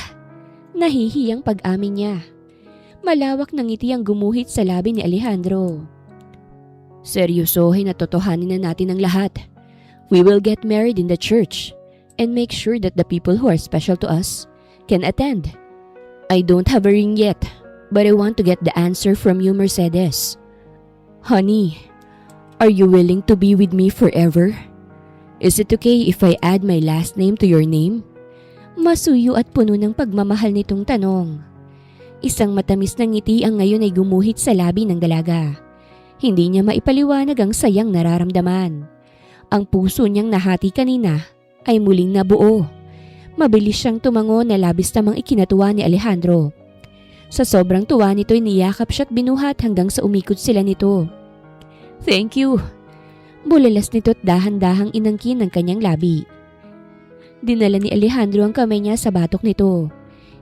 Nahihiyang pag-amin niya. Malawak ng ngiti ang gumuhit sa labi ni Alejandro. Seryosohin at totohanin na natin ang lahat. We will get married in the church and make sure that the people who are special to us can attend. I don't have a ring yet, but I want to get the answer from you, Mercedes. Honey, are you willing to be with me forever? Is it okay if I add my last name to your name? Masuyo at puno ng pagmamahal nitong tanong. Isang matamis na ngiti ang ngayon ay gumuhit sa labi ng dalaga. Hindi niya maipaliwanag ang sayang nararamdaman. Ang puso niyang nahati kanina ay muling nabuo. Mabilis siyang tumango na labis namang ikinatuwa ni Alejandro. Sa sobrang tuwa nito'y niyakap siya at binuhat hanggang sa umikot sila nito. Thank you. Bulalas nito at dahan-dahang inangkin ang kanyang labi. Dinala ni Alejandro ang kamay niya sa batok nito.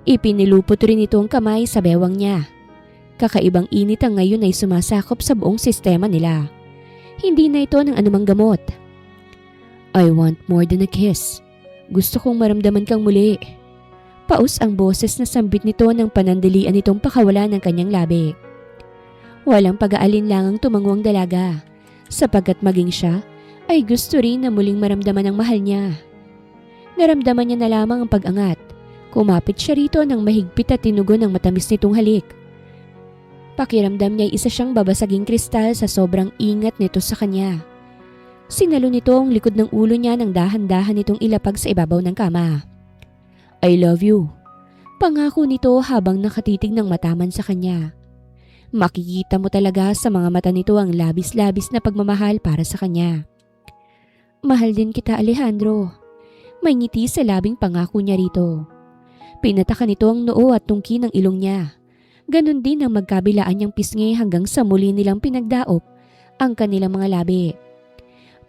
Ipinilupot rin ito ang kamay sa bewang niya. Kakaibang init ang ngayon ay sumasakop sa buong sistema nila. Hindi na ito ng anumang gamot. I want more than a kiss. Gusto kong maramdaman kang muli. Paus ang boses na sambit nito ng panandalian nitong pakawala ng kanyang labi. Walang pag-aalinlangang tumango ang dalaga, sapagkat maging siya ay gusto rin na muling maramdaman ang mahal niya. Naramdaman niya na lamang ang pag-angat. Kumapit siya rito ng mahigpit at tinugon ng matamis nitong halik. Pakiramdam niya isa siyang babasaging kristal sa sobrang ingat nito sa kanya. Sinalo nito ang likod ng ulo niya ng dahan-dahan nitong ilapag sa ibabaw ng kama. I love you. Pangako nito habang nakatitig ng mataman sa kanya. Makikita mo talaga sa mga mata nito ang labis-labis na pagmamahal para sa kanya. Mahal din kita, Alejandro. May ngiti sa labing pangako niya rito. Pinataka nito ang noo at tungki ng ilong niya. Ganon din ang magkabilaan niyang pisngi hanggang sa muli nilang pinagdaop ang kanilang mga labi.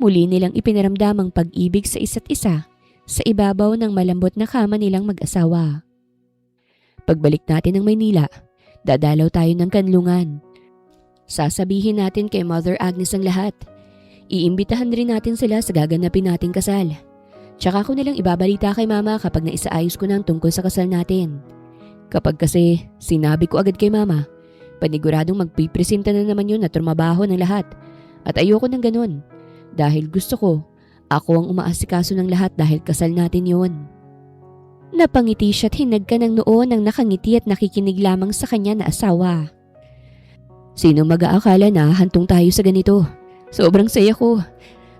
Muli nilang ipinaramdam ang pag-ibig sa isa't isa sa ibabaw ng malambot na kama nilang mag-asawa. Pagbalik natin ng Maynila, dadalaw tayo ng kanlungan. Sasabihin natin kay Mother Agnes ang lahat. Iimbitahan rin natin sila sa gaganapin nating kasal. Tsaka ko nilang ibabalita kay Mama kapag naisaayos ko na ang tungkol sa kasal natin. Kapag kasi sinabi ko agad kay Mama, paniguradong magpipresenta na naman yun at trumabaho ng lahat. At ayoko ng ganun. Dahil gusto ko, ako ang umaasikaso ng lahat dahil kasal natin yun. Napangiti siya at hinagka ng noo ng nakangiti at nakikinig lamang sa kanya na asawa. Sino mag-aakala na hantong tayo sa ganito? Sobrang saya ko.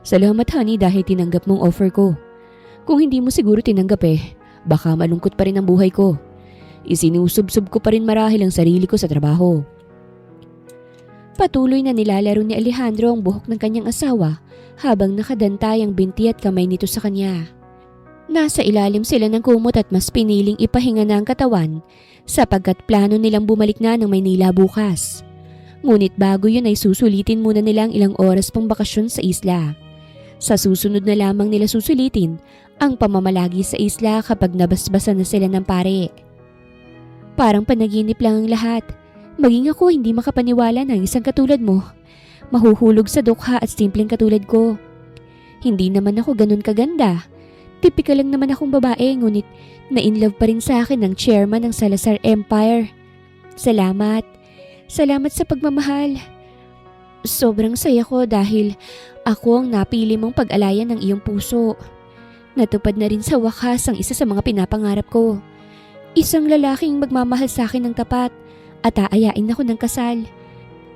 Salamat honey dahil tinanggap mong offer ko. Kung hindi mo siguro tinanggap baka malungkot pa rin ang buhay ko. Isinusubsob ko pa rin marahil ang sarili ko sa trabaho. Patuloy na nilalaro ni Alejandro ang buhok ng kanyang asawa habang nakadantay ang binti at kamay nito sa kanya. Nasa ilalim sila ng kumot at mas piniling ipahinga na ang katawan sapagkat plano nilang bumalik na ng Maynila bukas. Ngunit bago yun ay susulitin muna nilang ilang oras pang bakasyon sa isla. Sa susunod na lamang nila susulitin ang pamamalagi sa isla kapag nabasbasan na sila ng pare. Parang panaginip lang ang lahat. Maging ako hindi makapaniwala ng isang katulad mo. Mahuhulog sa dukha at simpleng katulad ko. Hindi naman ako ganun kaganda. Tipikal lang naman akong babae ngunit na-inlove pa rin sa akin ng chairman ng Salazar Empire. Salamat. Salamat sa pagmamahal. Sobrang saya ko dahil ako ang napili mong pag-alayan ng iyong puso. Natupad na rin sa wakas ang isa sa mga pinapangarap ko. Isang lalaking magmamahal sa akin ng tapat at aayain ako ng kasal.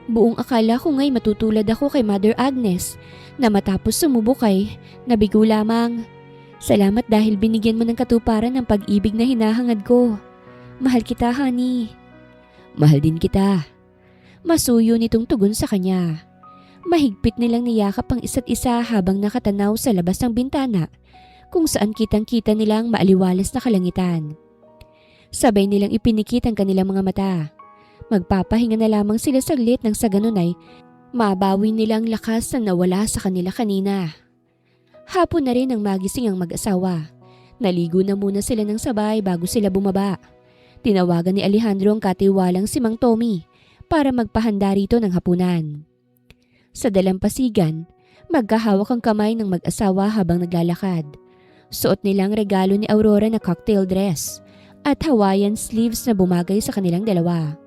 Buong akala ko nga'y matutulad ako kay Mother Agnes na matapos sumubok ay nabigo lamang. Salamat dahil binigyan mo ng katuparan ng pag-ibig na hinahangad ko. Mahal kita, honey. Mahal din kita. Masuyo nitong tugon sa kanya. Mahigpit nilang niyakap ang isa't isa habang nakatanaw sa labas ng bintana kung saan kitang-kita nilang maaliwalas na kalangitan. Sabay nilang ipinikit ang kanilang mga mata. Magpapahinga na lamang sila saglit nang sa ganun ay mabawi nilang lakas na nawala sa kanila kanina. Hapon na rin ang magising ang mag-asawa. Naligo na muna sila ng sabay bago sila bumaba. Tinawagan ni Alejandro ang katiwalang si Mang Tommy para magpahanda rito ng hapunan. Sa dalampasigan, magkahawak ang kamay ng mag-asawa habang naglalakad. Suot nilang regalo ni Aurora na cocktail dress at Hawaiian sleeves na bumagay sa kanilang dalawa.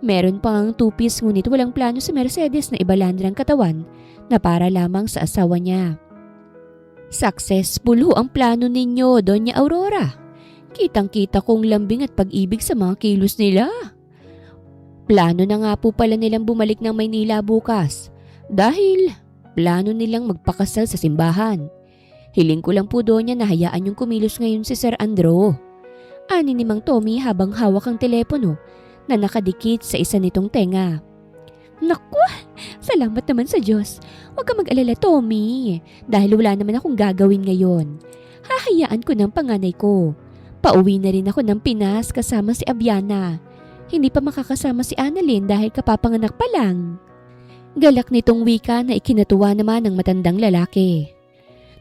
Meron pang two-piece ngunit walang plano si Mercedes na ibalandra ang katawan na para lamang sa asawa niya. Successful ho ang plano ninyo, Doña Aurora. Kitang-kita kong lambing at pag-ibig sa mga kilos nila. Plano na nga po pala nilang bumalik ng Maynila bukas dahil plano nilang magpakasal sa simbahan. Hiling ko lang po Doña na hayaan yung kumilos ngayon si Sir Andro. Ani ni Mang Tommy habang hawak ang telepono na nakadikit sa isa nitong tenga. Naku, salamat naman sa Diyos. Huwag ka mag-alala Tommy dahil wala naman akong gagawin ngayon. Hahayaan ko ng panganay ko. Pauwi na rin ako ng Pinas kasama si Aviana. Hindi pa makakasama si Annalyn dahil kapapanganak pa lang. Galak nitong wika na ikinatuwa naman ng matandang lalaki.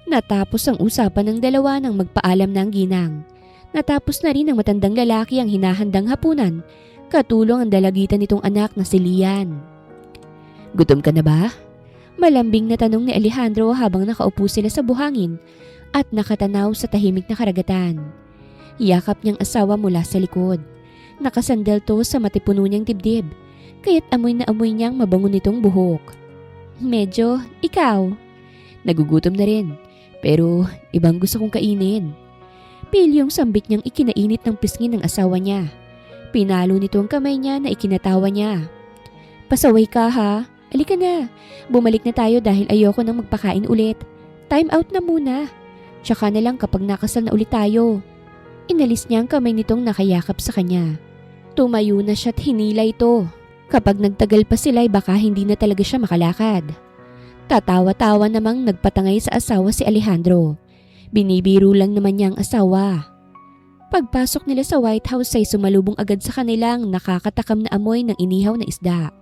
Natapos ang usapan ng dalawa nang magpaalam na ang ginang. Natapos na rin ng matandang lalaki ang hinahandang hapunan, katulong ang dalagitan nitong anak na si Lian. Gutom ka na ba? Malambing na tanong ni Alejandro habang nakaupo sila sa buhangin at nakatanaw sa tahimik na karagatan. Yakap niyang asawa mula sa likod. Nakasandal to sa matipuno niyang dibdib, kaya't amoy na amoy niyang mabango nitong buhok. Medyo, ikaw? Nagugutom na rin, pero ibang gusto kong kainin. Pilyong sambit niyang ikinainit ng pisngi ng asawa niya. Pinalo nito ang kamay niya na ikinatawa niya. Pasaway ka ha? Alika na, bumalik na tayo dahil ayoko nang magpakain ulit. Time out na muna. Tsaka na lang kapag nakasal na ulit tayo. Inalis niya ang kamay nitong nakayakap sa kanya. Tumayo na siya't hinila ito. Kapag nagtagal pa sila ay baka hindi na talaga siya makalakad. Tatawa-tawa namang nagpatangay sa asawa si Alejandro. Binibiro lang naman niya ang asawa. Pagpasok nila sa White House ay sumalubong agad sa kanilang nakakatakam na amoy ng inihaw na isda.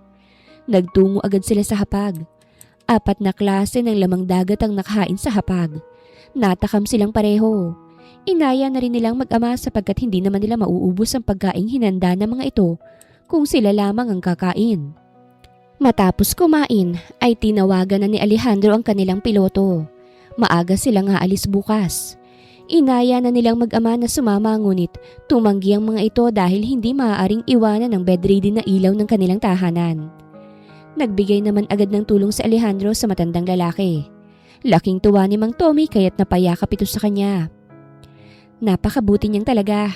Nagtungo agad sila sa hapag. 4 na klase ng lamang dagat ang nakahain sa hapag. Natakam silang pareho. Inaya na rin nilang mag-ama sapagkat hindi naman nila mauubos ang pagkaing hinanda ng mga ito kung sila lamang ang kakain. Matapos kumain ay tinawagan na ni Alejandro ang kanilang piloto. Maaga silang aalis bukas. Inaya na nilang mag-ama na sumama ngunit tumanggi ang mga ito dahil hindi maaaring iwanan ang bedridden na ilaw ng kanilang tahanan. Nagbigay naman agad ng tulong si Alejandro sa matandang lalaki. Laking tuwa ni Mang Tommy kaya't napayakap ito sa kanya. Napakabuti niyang talaga.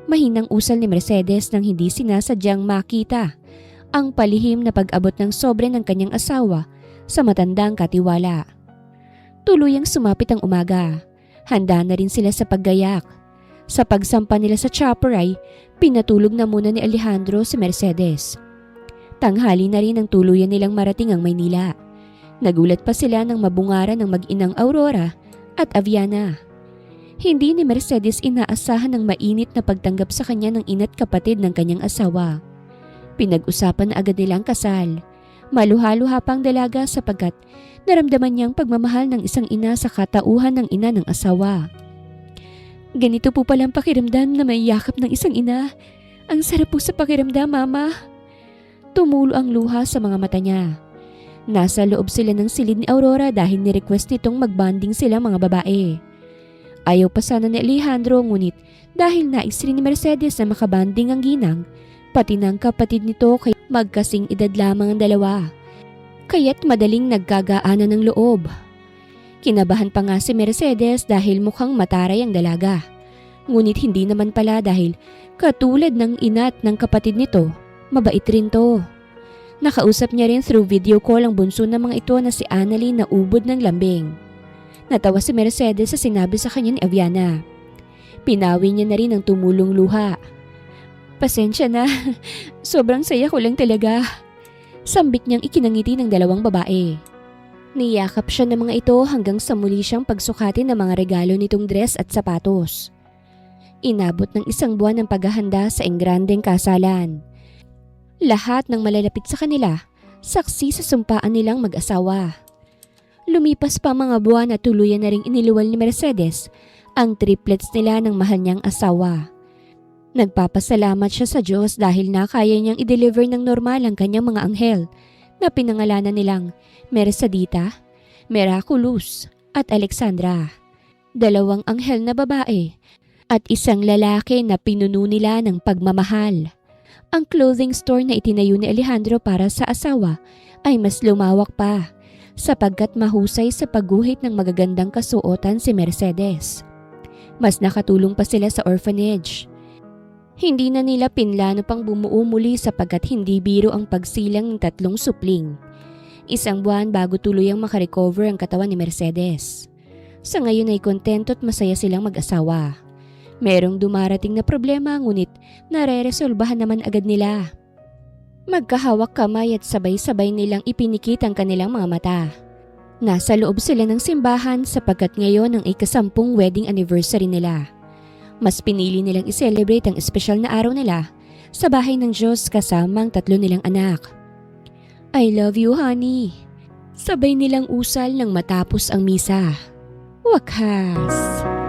Mahinang usal ni Mercedes nang hindi sinasadyang makita ang palihim na pag-abot ng sobre ng kanyang asawa sa matandang katiwala. Tuluyang sumapit ang umaga. Handa na rin sila sa paggayak. Sa pagsampa nila sa chopper ay pinatulog na muna ni Alejandro si Mercedes. Tanghali na rin ang tuluyan nilang marating ang Maynila. Nagulat pa sila nang mabungaran ng mag-inang Aurora at Aviana. Hindi ni Mercedes inaasahan ng mainit na pagtanggap sa kanya ng ina't kapatid ng kanyang asawa. Pinag-usapan na agad nilang kasal. Maluha-luha pang dalaga sapagkat naramdaman niyang pagmamahal ng isang ina sa katauhan ng ina ng asawa. Ganito po palang pakiramdam na may yakap ng isang ina. Ang sarap po sa pakiramdam, Mama. Tumulo ang luha sa mga mata niya. Nasa loob sila ng silid ni Aurora dahil ni-request nitong mag-bonding sila mga babae. Ayaw pa sana ni Alejandro ngunit dahil nais rin ni Mercedes na makabanding ang ginang, pati ng kapatid nito kay magkasing edad lamang ang dalawa. Kaya't madaling nagkagaanan ng loob. Kinabahan pa nga si Mercedes dahil mukhang mataray ang dalaga. Ngunit hindi naman pala dahil katulad ng ina at ng kapatid nito, mabait rin to. Nakausap niya rin through video call ang bunso ng mga ito na si Annalyn na ubod ng lambing. Natawa si Mercedes sa sinabi sa kanya ni Aviana. Pinawi niya na rin ang tumulong luha. Pasensya na, sobrang saya ko lang talaga. Sambit niyang ikinangiti ng dalawang babae. Niyakap siya ng mga ito hanggang sa muli siyang pagsukatin ng mga regalo nitong dress at sapatos. Inabot ng 1 buwan ng paghahanda sa engrandeng kasalan. Lahat ng malalapit sa kanila, saksi sa sumpaan nilang mag-asawa. Lumipas pa mga buwan at tuluyan na ring iniluwal ni Mercedes ang triplets nila ng mahal niyang asawa. Nagpapasalamat siya sa Diyos dahil nakaya niyang i-deliver ng normal ang kanyang mga anghel na pinangalanan nilang Mercedita, Miraculous at Alexandra. 2 anghel na babae at 1 lalaki na pinuno nila ng pagmamahal. Ang clothing store na itinayo ni Alejandro para sa asawa ay mas lumawak pa sapagkat mahusay sa pagguhit ng magagandang kasuotan si Mercedes. Mas nakatulong pa sila sa orphanage. Hindi na nila pinlano pang bumuo muli sapagkat hindi biro ang pagsilang ng 3 supling. 1 buwan bago tuluyang makarecover ang katawan ni Mercedes. Sa ngayon ay kontento at masaya silang mag-asawa. Merong dumarating na problema ngunit nare-resolbahan naman agad nila. Magkahawak kamay at sabay-sabay nilang ipinikit ang kanilang mga mata. Nasa loob sila ng simbahan sapagkat ngayon ang 10th wedding anniversary nila. Mas pinili nilang i-celebrate ang espesyal na araw nila sa bahay ng Diyos kasama ang 3 nilang anak. I love you, honey. Sabay nilang usal nang matapos ang misa. Wakas!